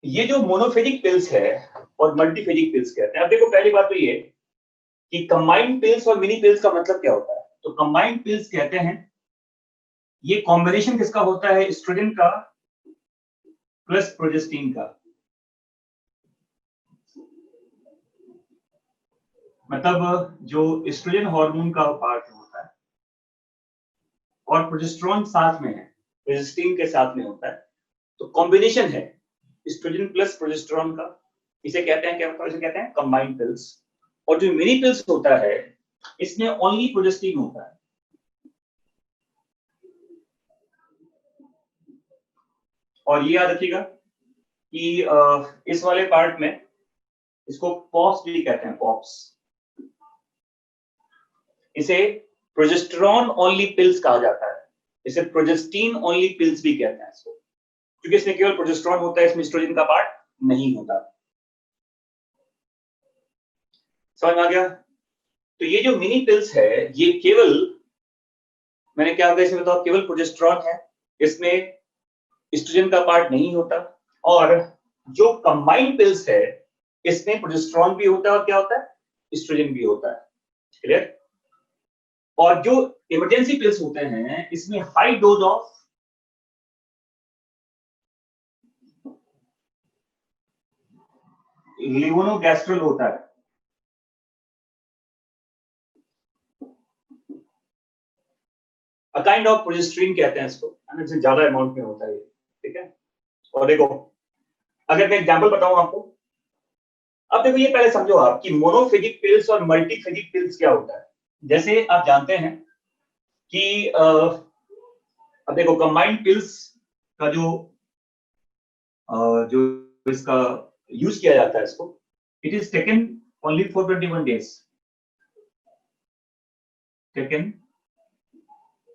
ये जो मोनोफेजिक पिल्स है और मल्टीफेजिक पिल्स कहते हैं। अब देखो पहली बात तो ये कि कंबाइंड पिल्स और मिनी पिल्स का मतलब क्या होता है। तो कंबाइंड पिल्स कहते हैं ये कॉम्बिनेशन किसका होता है? एस्ट्रोजन का प्लस प्रोजेस्टिन का। मतलब जो एस्ट्रोजन हार्मोन का पार्ट होता है और प्रोजेस्टेरॉन साथ में है, प्रोजेस्टिन के साथ में होता है, तो कॉम्बिनेशन है एस्ट्रोजन प्लस प्रोजेस्टेरॉन का। इसे कहते हैं क्या? इसे कहते हैं कंबाइंड पिल्स। और जो मिनी पिल्स होता है इसमें ओनली प्रोजेस्टिन होता है। और ये याद रखिएगा कि इस वाले पार्ट में इसको पॉप्स भी कहते हैं, पॉप्स। इसे प्रोजेस्टेरॉन ओनली पिल्स कहा जाता है, इसे प्रोजेस्टीन ओनली पिल्स भी कहते हैं इसको, क्योंकि इसमें केवल प्रोजेस्टेरॉन होता है, इसमें एस्ट्रोजन का पार्ट नहीं होता। समझ में आ गया? तो ये जो मिनी पिल्स है, ये केवल, मैंने क्या होगा इसमें बताओ, केवल प्रोजेस्टेरॉन है, इसमें एस्ट्रोजन का पार्ट नहीं होता। और जो कंबाइंड पिल्स है, इसमें प्रोजेस्टेरॉन भी होता है और क्या होता है, एस्ट्रोजन भी होता है। क्लियर? और जो इमरजेंसी पिल्स होते हैं, इसमें हाई डोज ऑफ लेवोनोगैस्ट्रल होता है। अ काइंड ऑफ प्रोजेस्टेरिन कहते हैं इसको, है ना, जिससे ज्यादा अमाउंट में होता है ये। ठीक है? और देखो, अगर मैं एग्जांपल बताऊं आपको, अब देखो ये पहले समझो आप कि मोनोफेजिक पिल्स और मल्टीफेजिक पिल्स क्या होता है। जैसे आप जानते हैं कि अब देखो कंबाइंड पिल्स का जो इसका यूज किया जाता है इसको, it is taken only for 21 days, taken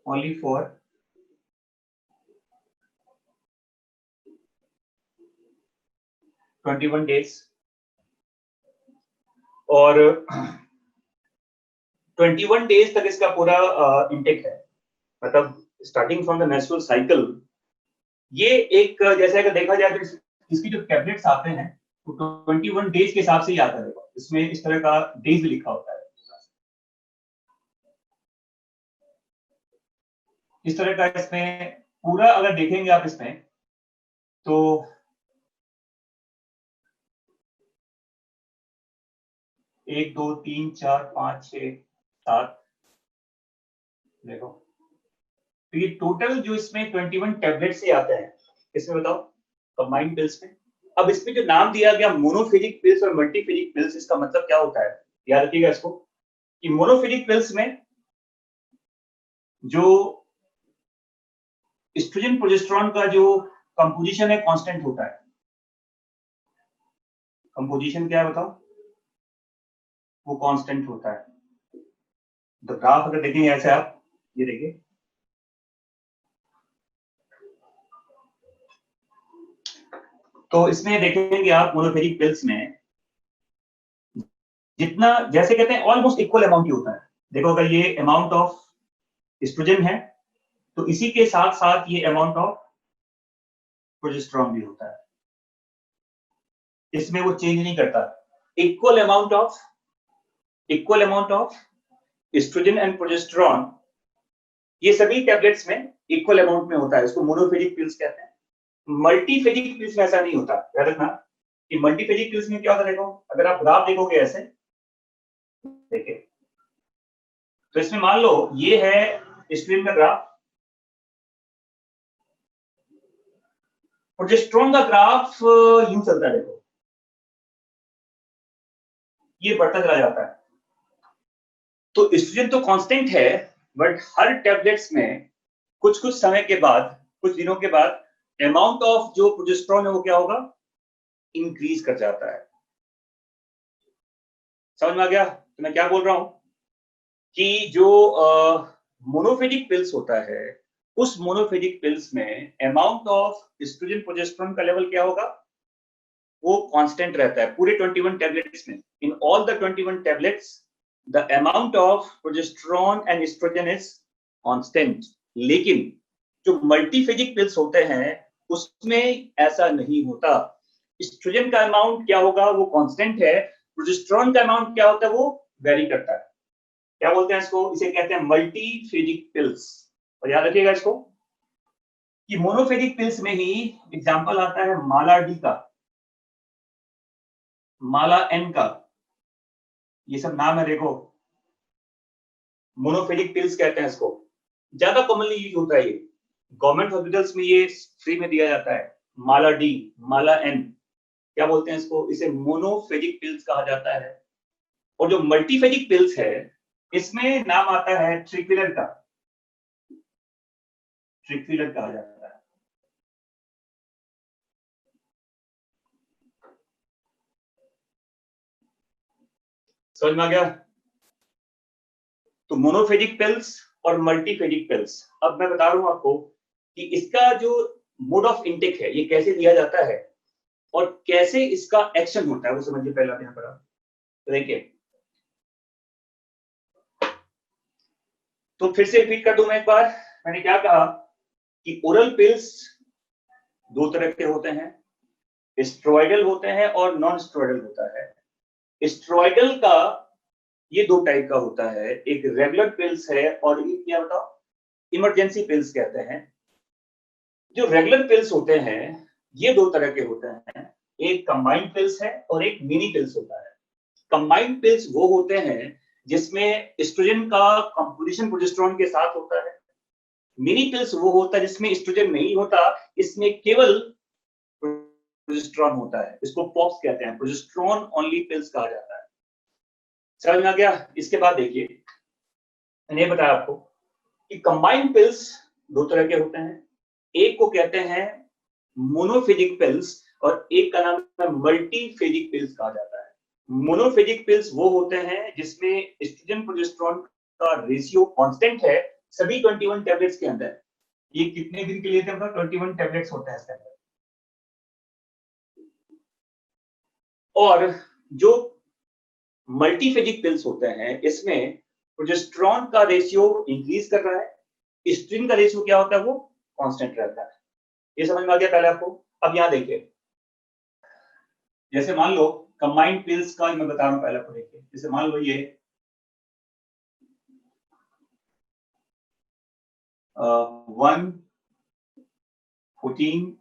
only for 21 days, और 21 डेज तक इसका पूरा इंटेक है, मतलब starting from the menstrual cycle. ये एक, जैसे अगर देखा जाए तो इसकी जो टैबलेट्स आते हैं तो 21 डेज के हिसाब से ही आता है, इसमें इस तरह का डेज भी लिखा होता है, इस तरह का। इसमें पूरा अगर देखेंगे आप इसमें, तो 1 2 3 4 5 6 7, देखो, तो ये टोटल जो इसमें 21 टैबलेट्स ही आते हैं, इसमें बताओ कंबाइंड पिल्स में। अब इसमें जो नाम दिया गया मोनोफेजिक पिल्स और मल्टीफेजिक पिल्स, इसका मतलब क्या होता है, याद रखिएगा इसको, कि मोनोफेजिक पिल्स में जो एस्ट्रोजन प्रोजेस्टेरॉन का जो कंपोजिशन है कांस्टेंट होता है। कंपोजिशन क्या है बताओ, वो कांस्टेंट होता है। तो ग्राफ अगर देखेंगे ऐसे आप, ये देखिए, तो इसमें देखेंगे आप मोनोफेजिक पिल्स में जितना, जैसे कहते हैं ऑलमोस्ट इक्वल अमाउंट ही होता है। देखो अगर ये अमाउंट ऑफ एस्ट्रोजन है, तो इसी के साथ साथ ये अमाउंट ऑफ प्रोजेस्टेरॉन भी होता है, इसमें वो चेंज नहीं करता। Equal amount of oestrogen and progesterone, ये सभी टैबलेट्स में इक्वल अमाउंट में होता है, इसको मोनोफेजिक पिल्स कहते हैं। मल्टीफेजिक पिल्स में ऐसा नहीं होता, याद रखना कि मल्टीफेजिक पिल्स में क्या होता है। देखो अगर आप ग्राफ देखोगे ऐसे, देखिए, तो इसमें मान लो ये है एस्ट्रोजन का ग्राफ, प्रोजेस्टेरॉन का ग्राफ यूं चलता है, देखो ये बढ़ता चला जाता है। तो एस्ट्रोजन तो कांस्टेंट है, बट हर टैबलेट्स में कुछ कुछ समय के बाद, कुछ दिनों के बाद, अमाउंट ऑफ जो प्रोजेस्टेरॉन है वो क्या होगा, इंक्रीज कर जाता है। समझ में आ गया तो मैं क्या बोल रहा हूं, कि जो मोनोफेजिक पिल्स होता है, उस मोनोफेजिक पिल्स में अमाउंट ऑफ एस्ट्रोजन प्रोजेस्टेरॉन का लेवल क्या होगा, वो कांस्टेंट रहता है पूरे 21 टैबलेट्स में। In all the 21 tablets the amount of progesterone and oestrogen is constant. लेकिन जो मल्टीफेजिक पिल्स होते हैं, उसमें ऐसा नहीं होता। एस्ट्रोजन का अमाउंट क्या होगा, वो कांस्टेंट है, प्रोजेस्टेरॉन का अमाउंट क्या होता है, वो वेरी करता है। क्या बोलते हैं इसको, इसे कहते हैं मल्टीफेजिक पिल्स। और याद रखिएगा इसको कि मोनोफेजिक पिल्स में ही एग्जांपल आता है माला डी का, माला एन का, ये सब नाम है, देखो मोनोफेजिक पिल्स कहते हैं इसको। ज्यादा कॉमनली यूज होता है ये, गवर्नमेंट हॉस्पिटल्स में ये फ्री में दिया जाता है। माला डी, माला एन, क्या बोलते हैं इसको, इसे मोनोफेजिक पिल्स कहा जाता है। और जो मल्टीफेजिक पिल्स है, इसमें नाम आता है ट्रिक्विलर का, ट्रिक्विलर कहा जाता है। समझ में आ गया? तो मोनोफेजिक पिल्स और मल्टीफेजिक पिल्स। अब मैं बता रहा हूं आपको कि इसका जो मोड ऑफ इनटेक है, ये कैसे दिया जाता है और कैसे इसका एक्शन होता है, वो समझिए पहले आप यहाँ पर। तो देखिए, तो फिर से रिपीट कर दूं मैं एक बार, मैंने क्या कहा कि ओरल पिल्स दो तरह के होते हैं, स्टेरॉइडल होते हैं और नॉन स्टेरॉइडल होता है। स्टेरॉइडल का ये दो टाइप का होता है, एक रेगुलर पिल्स है और एक क्या बताओ, इमरजेंसी पिल्स कहते हैं। जो रेगुलर पिल्स होते हैं ये दो तरह के होते हैं, एक कंबाइंड पिल्स है और एक मिनी पिल्स होता है। कंबाइंड पिल्स वो होते हैं जिसमें एस्ट्रोजन का कंपोजिशन प्रोजेस्टेरॉन के साथ होता है। मिनी पिल्स वो होता है जिसमें एस्ट्रोजन नहीं होता, इसमें केवल प्रोजेस्टेरॉन होता है। इसको पॉप्स कहते हैं, प्रोजेस्टेरॉन ओनली पिल्स कहा जाता है। समझ में आ गया? इसके बाद देखिए, मैंने ये बताया आपको कि कंबाइंड पिल्स दो तरह के होते हैं, एक को कहते हैं मोनोफेजिक पिल्स और एक का नाम है मल्टीफेजिक पिल्स कहा जाता है। मोनोफेजिक पिल्स वो होते हैं जिसमें एस्ट्रोजन प्रोजेस्टेरॉन का रेशियो कांस्टेंट है सभी 21 टैबलेट्स के अंदर। ये कितने दिन के लिए थे? 21 टैबलेट्स होते हैं इसके अंदर। और जो मल्टीफेजिक पिल्स होते हैं इसमें प्रोजेस्टेरॉन का रेशियो इंक्रीज कर रहा है, एस्ट्रोजन का रेशियो क्या होता है, वो कांस्टेंट रहता है। ये समझ में आ गया पहले आपको? अब यहां देखिए, जैसे मान लो कंबाइंड पिल्स का मैं बता रहा हूं पहले आपको, देखिए जैसे मान लो ये 1, 14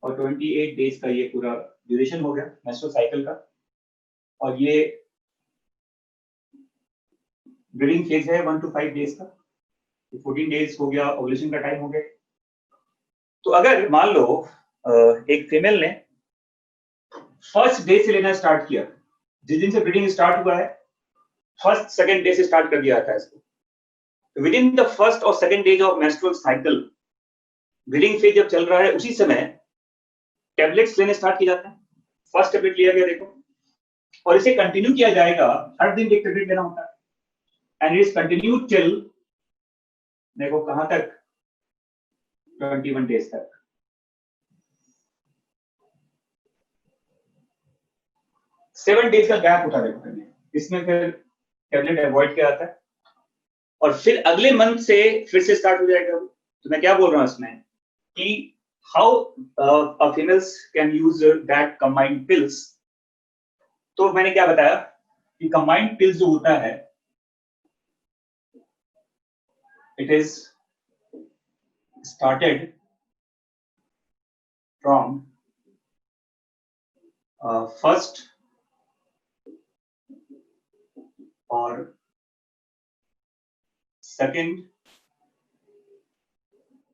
और 28 डेज का ये पूरा ड्यूरेशन हो गया मेंस्ट्रुअल साइकिल का, और ये ब्रीडिंग फेज है 1 to 5 डेज का, 14 डेज हो गया, ओवुलेशन का टाइम हो गया। तो अगर मान लो एक फीमेल ने फर्स्ट डे से लेना स्टार्ट किया, जिस दिन से ब्रीडिंग स्टार्ट हुआ है फर्स्ट सेकंड डे से स्टार्ट कर दिया था इसको, विद इन द फर्स्ट और second days of menstrual cycle, breeding phase जब चल रहा है उसी समय टैबलेट्स लेने स्टार्ट किए जाते हैं। फर्स्ट टैबलेट लिया गया देखो, और इसे कंटिन्यू किया जाएगा, हर दिन एक टैबलेट लेना होता है, and it is continued till, देखो कहां तक, 21 डेज तक। सेवन डेज का गैप होता है देखो, इसमें फिर टैबलेट अवॉइड किया जाता है और फिर अगले मंथ से फिर से स्टार्ट हो जाएगा। तो मैं क्या बोल रहा हूं इसमें कि how females can use that combined pills. तो मैंने क्या बताया कि कंबाइंड पिल्स जो होता है, it is started from first और second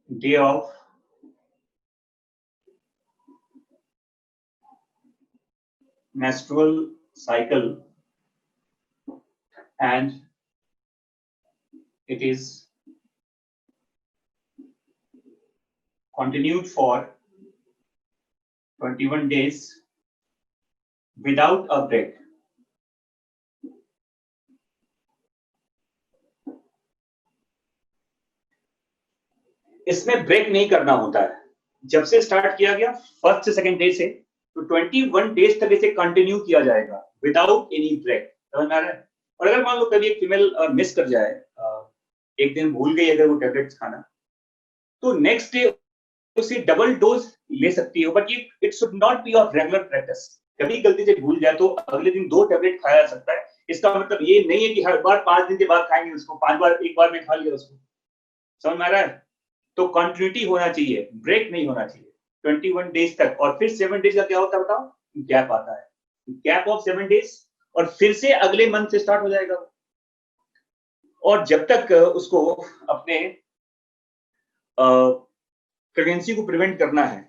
day of menstrual cycle, and it is continued for 21 days without a break. इसमें ब्रेक नहीं करना होता है। जब से स्टार्ट किया गया फर्स्ट से सेकंड डे से, तो 21 डेज तक इसे कंटिन्यू किया जाएगा विदाउट एनी ब्रेक। समझ में आ रहा है? और अगर मान लो कभी एक फीमेल मिस कर जाए, एक दिन भूल गई अगर वो टैबलेट्स खाना, तो नेक्स्ट डे उसे डबल डोज ले सकती है, बट ये it should not be of regular practice. कभी गलती से भूल जाए तो अगले दिन 2 टैबलेट खाया जा सकता है। इसका मतलब ये नहीं है कि हर बार 5 दिन के बाद खाएंगे उसको, 5 बार एक बार में खा लिया उसको। समझ में आ रहा है? तो कंटिन्यूटी होना चाहिए, ब्रेक नहीं होना चाहिए 21 डेज तक। और फिर 7 डेज का क्या होता है बताओ? गैप आता है, गैप ऑफ 7 डेज, और फिर से अगले मंथ से स्टार्ट हो जाएगा। और जब तक उसको अपने प्रेगनेंसी को प्रिवेंट करना है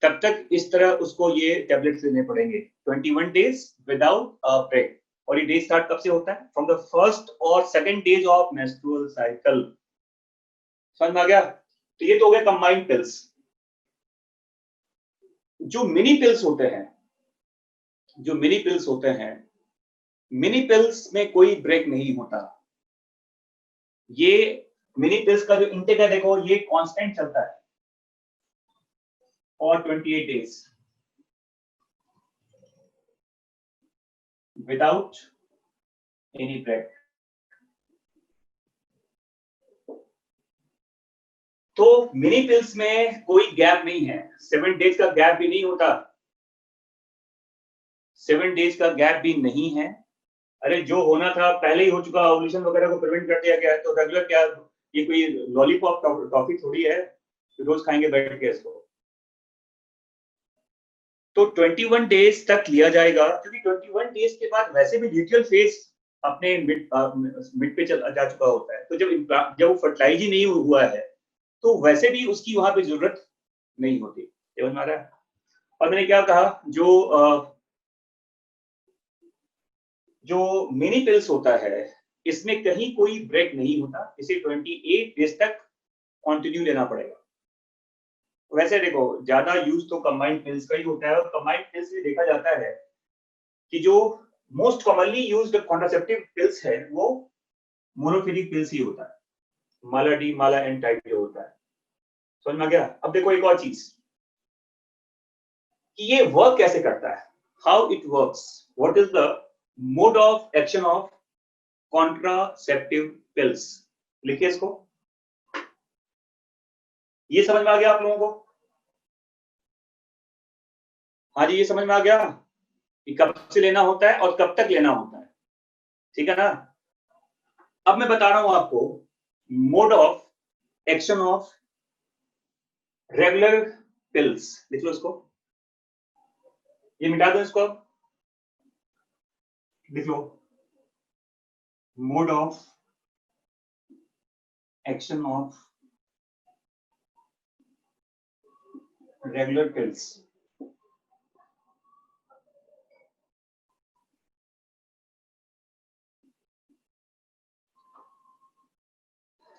तब तक इस तरह उसको ये टैबलेट्स लेने पड़ेंगे 21 डेज विदाउट अ ब्रेक। और ये डे स्टार्ट कब से होता है? फ्रॉम द फर्स्ट और second days of menstrual cycle. समझ में आ गया? तो ये तो हो गया कंबाइंड पिल्स। जो मिनी पिल्स होते हैं, जो मिनी पिल्स होते हैं, मिनी पिल्स में कोई ब्रेक नहीं होता। ये मिनी पिल्स का जो इंटेक है देखो ये कांस्टेंट चलता है और 28 डेज विदाउट एनी ब्रेक। तो मिनी पिल्स में कोई गैप नहीं है, 7 डेज का गैप भी नहीं होता, 7 डेज का गैप भी नहीं है। अरे जो होना था पहले ही हो चुका, ओवुलेशन वगैरह को प्रिवेंट कर दिया गया है, तो रेगुलर क्या ये कोई लॉलीपॉप टॉफी थोड़ी है रोज खाएंगे बैठ के इसको। तो 21 डेज तक लिया जाएगा, क्योंकि 21 डेज के बाद वैसे भी ल्यूटियल फेज अपने मिड पे जा चुका होता है। तो जब वो फर्टिलाइज ही नहीं हुआ है तो वैसे भी उसकी वहां पे जरूरत नहीं होती। समझ में आ रहा है? और मैंने क्या कहा, जो मिनी पिल्स होता है इसमें कहीं कोई ब्रेक नहीं होता, इसे 28 डेज तक कंटिन्यू लेना पड़ेगा। वैसे देखो ज्यादा यूज तो कंबाइंड पिल्स का ही होता है, और कंबाइंड पिल्स में देखा जाता है कि जो most commonly used contraceptive pills है वो मोनोफिलिक पिल्स ही होता है, माला डी माला एन टाइप जो होता है। समझ में आ गया? अब देखो एक और चीज कि ये वर्क कैसे करता है, how it works, what is the mode of action of contraceptive pills. लिखिए इसको, ये समझ में आ गया आप लोगों को? हाँ जी, ये समझ में आ गया कि कब से लेना होता है और कब तक लेना होता है, ठीक है ना? अब मैं बता रहा हूं आपको mode of action of regular pills. लिख लो इसको, ये मिटा दो इसको, लिख लो mode of action of regular pills.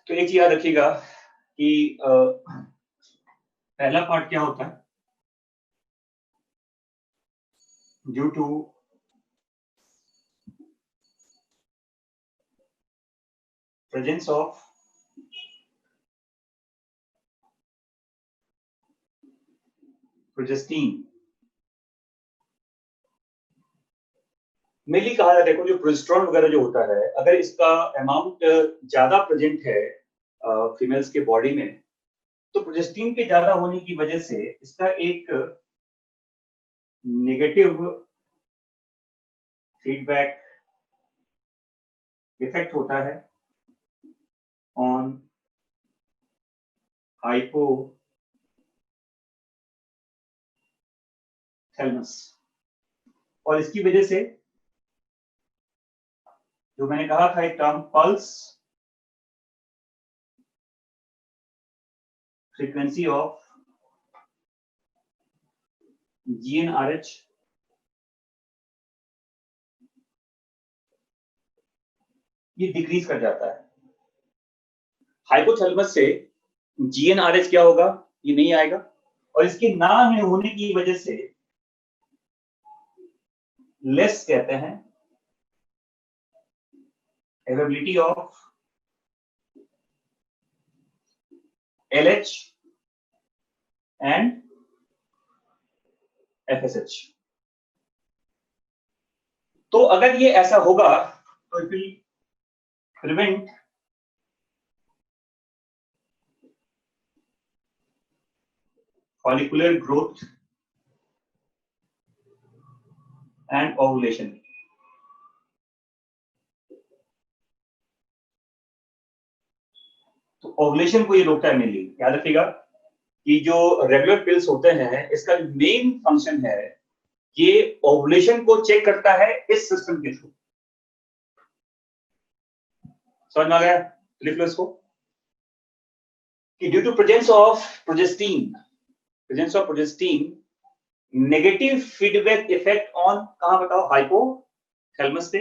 तो एक चीज याद रखिएगा कि पहला पार्ट क्या होता है, due to presence of progestin. Mainly कहा जाता है देखो जो प्रोजेस्टेरॉन वगैरह जो होता है अगर इसका अमाउंट ज्यादा प्रेजेंट है फीमेल्स के बॉडी में, तो प्रोजेस्टीन के ज्यादा होने की वजह से इसका एक नेगेटिव फीडबैक इफेक्ट होता है ऑन हाइपोथैलेमस, और इसकी वजह से जो मैंने कहा था एक term pulse frequency of GnRH ये डिक्रीज कर जाता है। हाइपोथैलेमस से GnRH क्या होगा, ये नहीं आएगा, और इसके ना होने की वजह से लेस कहते हैं availability of LH and FSH। तो अगर ये ऐसा होगा तो it will prevent follicular growth and ovulation। तो ओवुलेशन को ये रोकता है मेनली। याद रखिएगा कि जो रेगुलर पिल्स होते हैं इसका मेन फंक्शन है ये ओवुलेशन को चेक करता है इस सिस्टम के थ्रू। समझ में आ गया? लिख लो इसको कि due to presence of progestin negative feedback effect on, कहां बताओ, हाइपोथैलेमस से।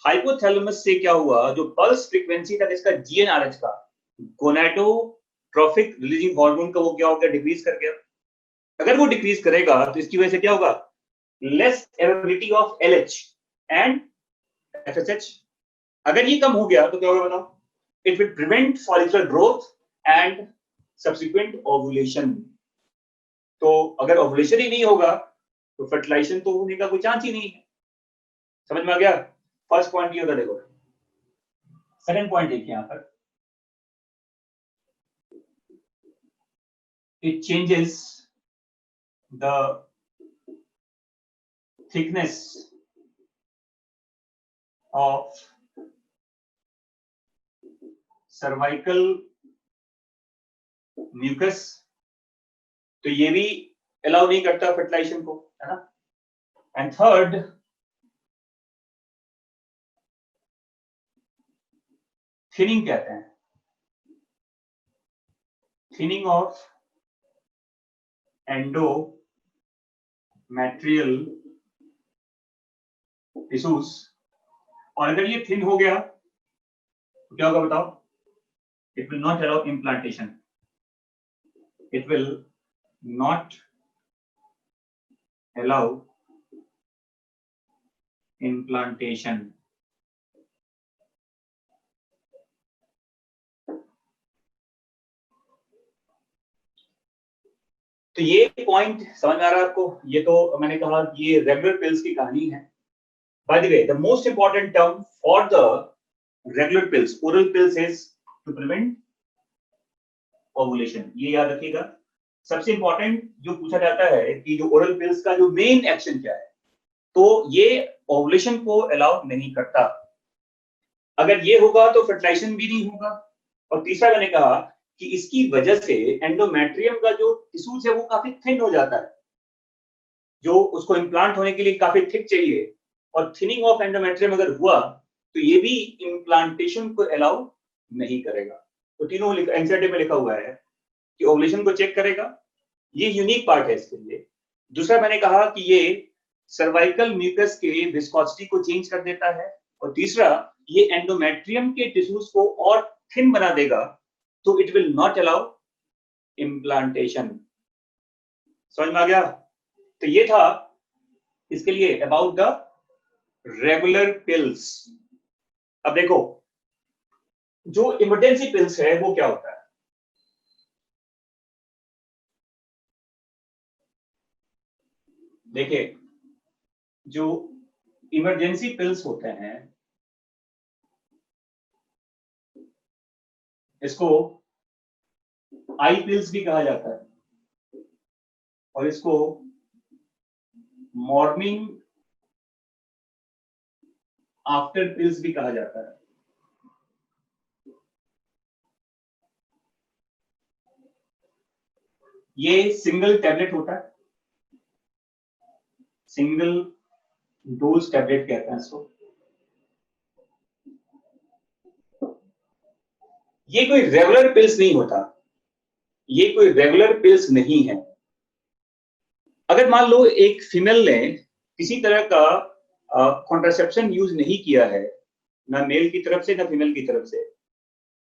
हाइपोथैलेमस से क्या हुआ, जो पल्स फ्रीक्वेंसी था इसका GnRH का, गोनाडोट्रोपिक रिलीजिंग हार्मोन का, वो क्या हो गया, डिक्रीज कर गया। अगर वो डिक्रीज करेगा तो इसकी वजह से क्या होगा, less availability of LH and FSH। अगर ये कम हो गया तो क्या होगा बताओ, it will prevent follicular growth and subsequent ovulation. तो अगर ओवुलेशन ही नहीं होगा तो फर्टिलाइजेशन तो होने का कोई चांस ही नहीं है। समझ में आ गया? फर्स्ट पॉइंट ये होगा। देखो सेकंड पॉइंट देखिए यहां पर, it changes the thickness of cervical mucus, तो ये भी अलाउ नहीं करता फर्टिलाइजेशन को, है ना। एंड थर्ड, थिनिंग कहते हैं, थिनिंग ऑफ एंडोमेट्रियल टिश्यूज। और अगर ये थिन हो गया तो क्या होगा बताओ? It will not allow implantation, it will not allow implantation. तो ये पॉइंट समझ में आ रहा है आपको? ये तो मैंने कहा ये रेगुलर पिल्स की कहानी है। By the way, the most important term for the regular pills, oral pills, is to prevent ovulation. ये याद रखिएगा। सबसे इंपॉर्टेंट जो पूछा जाता है कि जो ओरल पिल्स का जो मेन एक्शन क्या है, तो ये ओवुलेशन को अलाउ नहीं करता। अगर ये होगा तो फर्टिलाइजेशन भी नहीं होगा। और तीसरा मैंने कहा कि इसकी वजह से एंडोमेट्रियम का जो टिश्यूज है वो काफी थिन हो जाता है, जो उसको इम्प्लांट होने के लिए काफी थिक चाहिए। और थिनिंग ऑफ एंडोमेट्रियम अगर हुआ तो ये भी इम्प्लांटेशन को अलाउ नहीं करेगा। तो तीनों एनसीईआरटी में लिखा हुआ है कि ओवुलेशन को चेक करेगा, ये यूनिक पार्ट है इसके लिए। दूसरा मैंने कहा कि ये सर्वाइकल म्यूकस के विस्कोसिटी को चेंज कर देता है। और तीसरा, ये एंडोमेट्रियम के टिश्यूज को और थिन बना देगा, तो it will not allow implantation. समझ में आ गया? तो ये था इसके लिए अबाउट द रेगुलर पिल्स। अब देखो, जो इमरजेंसी पिल्स है वो क्या होता है? देखिए, जो इमरजेंसी पिल्स होते हैं इसको आई पिल्स भी कहा जाता है, और इसको मॉर्निंग आफ्टर पिल्स भी कहा जाता है। ये सिंगल टैबलेट होता है, सिंगल डोज टैबलेट कहते हैं इसको। ये कोई रेगुलर पिल्स नहीं होता, ये कोई रेगुलर पिल्स नहीं है। अगर मान लो एक फीमेल ने किसी तरह का कॉन्ट्रासेप्शन यूज नहीं किया है, ना मेल की तरफ से ना फीमेल की तरफ से,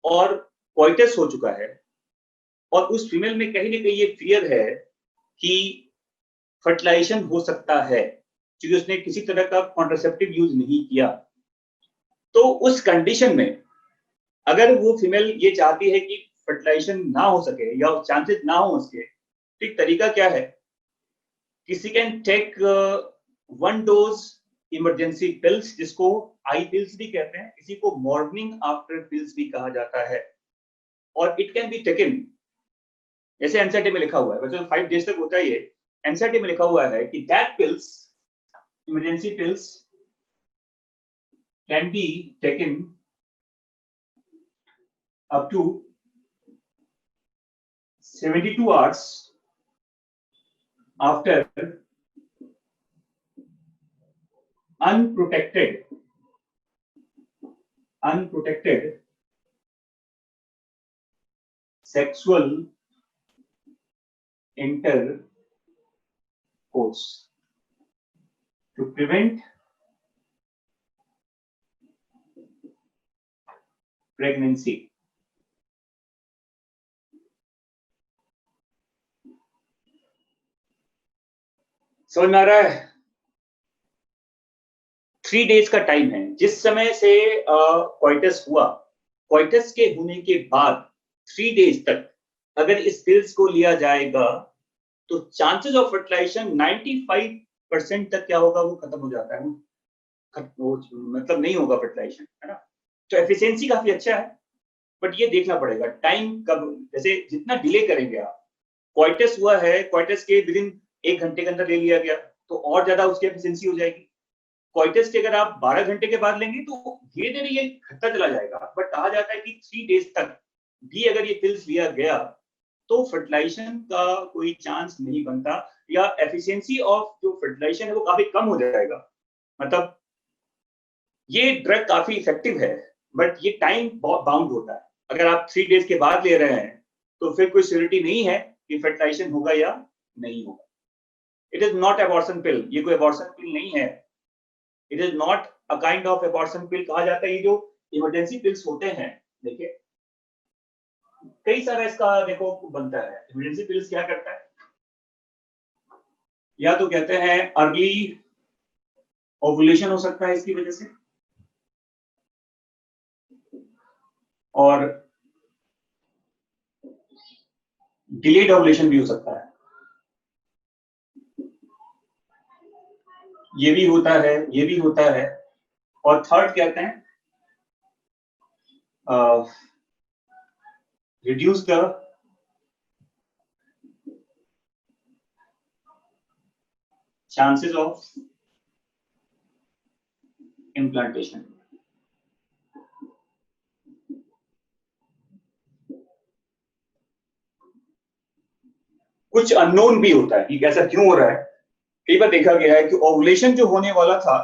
और कोइटस हो चुका है, और उस फीमेल में कहीं ना कहीं ये फियर है कि फर्टिलाइजेशन हो सकता है क्योंकि उसने किसी तरह का कॉन्ट्रासेप्टिव यूज नहीं किया, तो उस कंडीशन में अगर वो फीमेल ये चाहती है कि फर्टिलाइजेशन ना हो सके या चांसेस ना हो उसके, तो एक तरीका क्या है? किसी can take 1 dose emergency pills, जिसको आई पिल्स भी कहते हैं, किसी को मॉर्निंग आफ्टर पिल्स भी कहा जाता है, और इट कैन बी टेकन, जैसे एनसीईआरटी में लिखा हुआ है, वैसे 5 डेज तक होता है ये। एनसीईआरटी में लिखा हुआ है कि that pills, emergency pills, can be taken up to 72 hours after unprotected sexual intercourse to prevent pregnancy. समझ में आ रहा है? 3 डेज का टाइम है जिस समय से कोइटस हुआ, क्वाइटस के होने के बाद 3 डेज तक अगर इस पिल्स को लिया जाएगा तो चांसेस ऑफ फर्टिलाइजेशन 95% तक क्या होगा, वो खत्म हो जाता है, वो मतलब नहीं होगा फर्टिलाइजेशन, है ना। तो एफिशिएंसी काफी अच्छा है, बट ये देखना पड़ेगा टाइम कब, जैसे जितना डिले करेंगे आप, क्वाइटस हुआ है, क्वाइटस के विदिन 1 घंटे के अंदर ले लिया गया तो और ज्यादा उसकी एफिशिएंसी हो जाएगी। क्वाइटस के अगर आप 12 घंटे के बाद लेंगे तो धीरे धीरे ये घटता चला जाएगा, बट कहा जाता है कि 3 डेज तक भी अगर ये पिल्स लिया गया तो फर्टिलाइजेशन का कोई चांस नहीं बनता, या एफिशिएंसी ऑफ जो फर्टिलाइजेशन है वो काफी कम हो जाएगा। मतलब ये ड्रग काफी इफेक्टिव है, बट ये टाइम बहुत बाउंड होता है। अगर आप 3 डेज के बाद ले रहे हैं तो फिर कोई श्योरिटी नहीं है कि फर्टिलाइजेशन होगा या नहीं होगा। It is not abortion pill, ये कोई एबॉर्शन पिल नहीं है। It is not a kind of abortion pill कहा जाता है। ये जो इमरजेंसी पिल्स होते हैं, देखिए कई सारा इसका देखो बनता है। इमरजेंसी पिल्स क्या करता है, या तो कहते हैं अर्ली ओवुलेशन हो सकता है इसकी वजह से, और डिलेड ओवुलेशन भी हो सकता है, ये भी होता है, ये भी होता है। और थर्ड कहते हैं reduce the chances of implantation. कुछ अननोन भी होता है कि ऐसा क्यों हो रहा है। कई बार देखा गया है कि ओवुलेशन जो होने वाला था,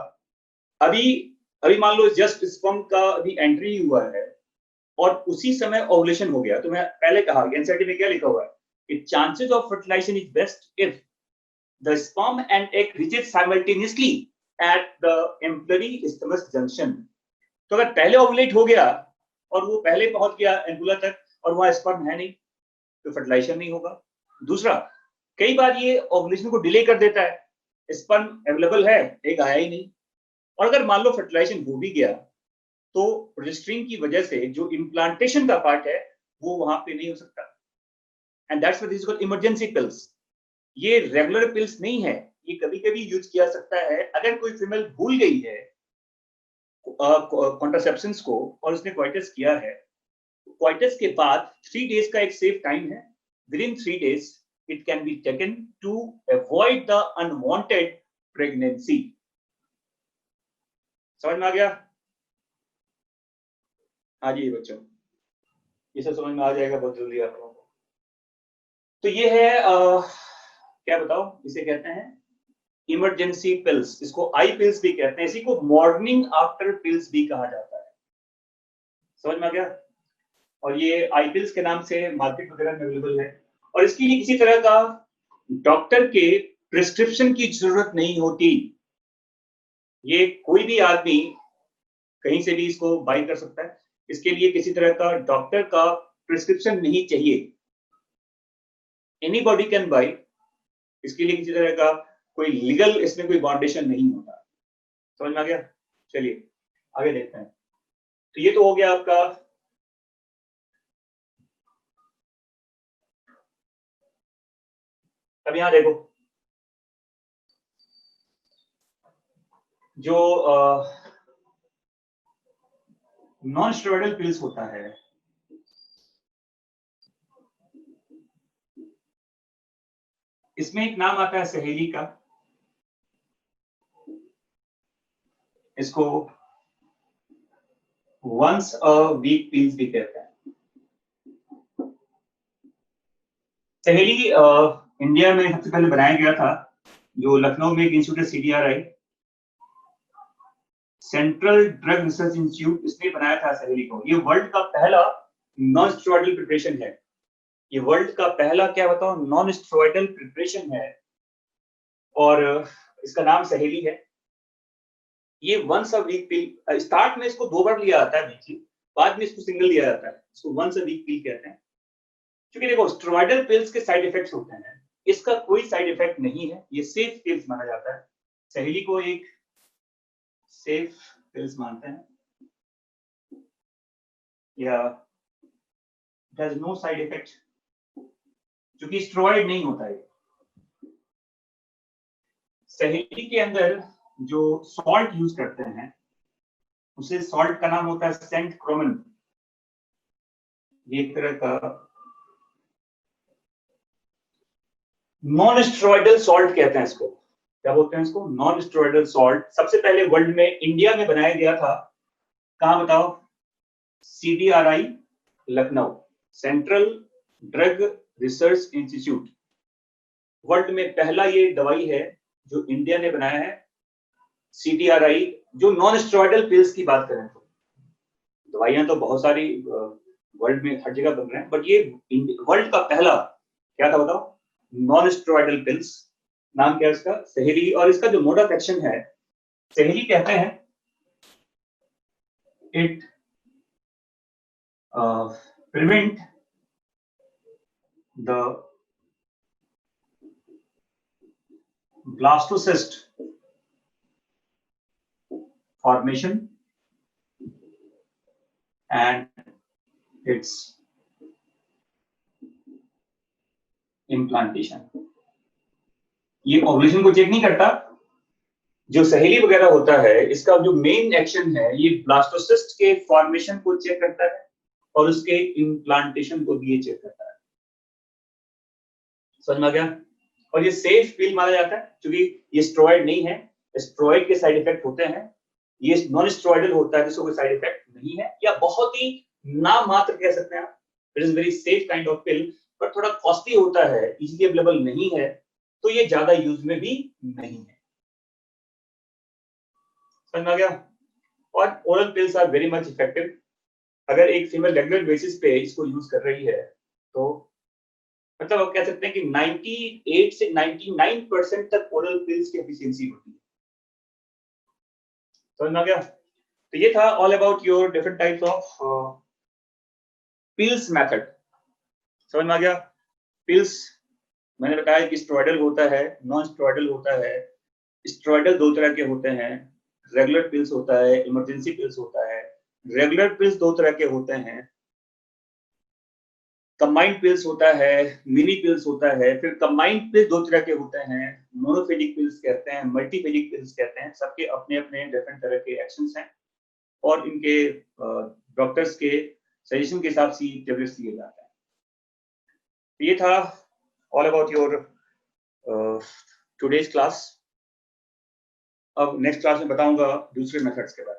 अभी अभी मान लो जस्ट स्पर्म का अभी एंट्री हुआ है और उसी समय ओवुलेशन हो गया, तो मैं पहले कहा एनसीईआरटी में क्या लिखा हुआ है कि chances of fertilisation is best if the sperm and egg reaches simultaneously at the embryonic isthmus junction. तो अगर पहले ओवुलेट हो गया और वो पहले पहुंच गया एम्बुला तक और वहां स्पर्म है नहीं, तो फर्टिलाइजेशन नहीं होगा। दूसरा, कई बार ये ओवुलेशन को डिले कर देता है, स्पर्म अवेलेबल है, एग आया ही नहीं, और अगर मान लो फर्टिलाइजेशन हो भी गया तो प्रोजेस्टेरोन की वजह से जो इम्प्लांटेशन का पार्ट है वो वहां पे नहीं हो सकता। And that's why this is called emergency pills. ये रेगुलर पिल्स नहीं है, ये कभी कभी यूज किया सकता है अगर कोई फीमेल भूल गई है कॉन्ट्रासेप्शंस को और उसने क्वाइटस किया है। क्वाइटस के बाद 3 डेज का एक सेफ टाइम है, within 3 days it can be taken to avoid the unwanted pregnancy. समझ में आ गया? हाँ जी बच्चों, ये सब समझ में आ जाएगा बहुत जल्दी आप लोगों को। तो ये है क्या बताओ, इसे कहते हैं इमरजेंसी पिल्स, इसको आई पिल्स भी कहते हैं, इसी को मॉर्निंग आफ्टर पिल्स भी कहा जाता है। समझ में आ गया? और ये आई पिल्स के नाम से मार्केट वगैरह में अवेलेबल है, और इसके लिए किसी तरह का डॉक्टर के प्रिस्क्रिप्शन की जरूरत नहीं होती। ये कोई भी आदमी कहीं से भी इसको बाई कर सकता है, इसके लिए किसी तरह का डॉक्टर का प्रिस्क्रिप्शन नहीं चाहिए। एनीबॉडी कैन बाई, इसके लिए किसी तरह का कोई लीगल इसमें कोई बाउंडेशन नहीं होता। समझ में आ गया? चलिए आगे देखते हैं। तो ये तो हो गया आपका अब यहां देखो, जो नॉन स्टेरॉइडल पिल्स होता है, इसमें एक नाम आता है सहेली का, इसको वंस अ वीक पिल्स भी कहते हैं। सहेली इंडिया में सबसे पहले बनाया गया था, जो लखनऊ में एक इंस्टीट्यूट है CDRI, central drug research institute, इसने बनाया था सहेली को। ये वर्ल्ड का पहला नॉन स्टेरॉइडल प्रिपरेशन है। ये वर्ल्ड का पहला क्या बताओ नॉन स्टेरॉइडल प्रिपरेशन है, और इसका नाम सहेली है। ये once a week pill, start में इसको 2 बार लिया जाता है वीकली, बाद में इसको सिंगल लिया जाता है, इसको वंस अ वीक पिल कहते हैं। क्योंकि देखो स्टेरॉइडल पिल्स के साइड इफेक्ट्स होते हैं, इसका कोई साइड इफेक्ट नहीं है, ये सेफ पिल्स माना जाता है। सहेली को एक सेफ पिल्स मानते हैं। या it has no side effect, क्योंकि स्टेरॉइड नहीं होता है। सहेली के अंदर जो सॉल्ट यूज करते हैं उसे सॉल्ट का नाम होता है सेंट क्रोमन। ये एक तरह का नॉन स्टेरॉइडल सॉल्ट कहते हैं इसको। क्या बोलते हैं इसको? Non steroidal salt. सबसे पहले वर्ल्ड में इंडिया में बनाया गया था। कहां बताओ? CDRI Lucknow, central drug research institute. World में पहला ये दवाई है जो इंडिया ने बनाया है। CDRI, जो नॉन स्टेरॉइडल पिल्स की बात करें तो दवाइयां तो बहुत सारी वर्ल्ड में हर जगह बन रहे हैं, बट ये वर्ल्ड का पहला क्या था बताओ? Non steroidal pills. नाम क्या है इसका? सहेली। और इसका जो मोड ऑफ एक्शन है, सहेली कहते हैं it prevent the blastocyst formation and it's implantation. ये ओवुलेशन को चेक नहीं करता। जो सहेली वगैरह होता है इसका जो मेन एक्शन है ये ब्लास्टोसिस्ट के फॉर्मेशन को चेक करता है और उसके इम्प्लांटेशन को भी ये चेक करता है। समझ में आ गया? और ये सेफ पिल माना जाता है क्योंकि ये स्टेरॉइड नहीं है। स्टेरॉइड के साइड इफेक्ट होते हैं, ये नॉन स्टेरॉइडल होता है जिसको कोई साइड इफेक्ट नहीं है, या बहुत ही नाम मात्र कह सकते हैं आप। It is very safe kind of pill, पर थोड़ा कॉस्टली होता है, इजीली अवेलेबल नहीं है, तो ये ज्यादा यूज में भी नहीं है। समझ में आ गया? और oral pills are very much effective. अगर एक फीमेल रेगुलर बेसिस पे इसको यूज कर रही है तो मतलब आप कह सकते हैं कि 98 से 99% तक ओरल पिल्स की एफिशिएंसी होती है। समझ में आ गया? तो ये था all about your different types of pills method. समझ में आ गया? पिल्स मैंने बताया कि स्टेरॉइडल होता है, नॉन स्टेरॉइडल होता है। स्टेरॉइडल दो तरह के होते हैं, रेगुलर पिल्स होता है, इमरजेंसी पिल्स होता है। रेगुलर पिल्स दो तरह के होते हैं, कंबाइंड पिल्स होता है, मिनी पिल्स होता है। फिर कंबाइंड पिल्स दो तरह के होते हैं, मोनोफेजिक पिल्स कहते हैं, मल्टीफेजिक पिल्स कहते हैं। सबके अपने अपने डिफरेंट तरह के एक्शंस हैं और इनके डॉक्टर्स के सजेशन के हिसाब से टेबलेट्स लिए जाते हैं। ये था all about your today's class. अब नेक्स्ट क्लास में बताऊंगा दूसरे मेथड्स के बारे में।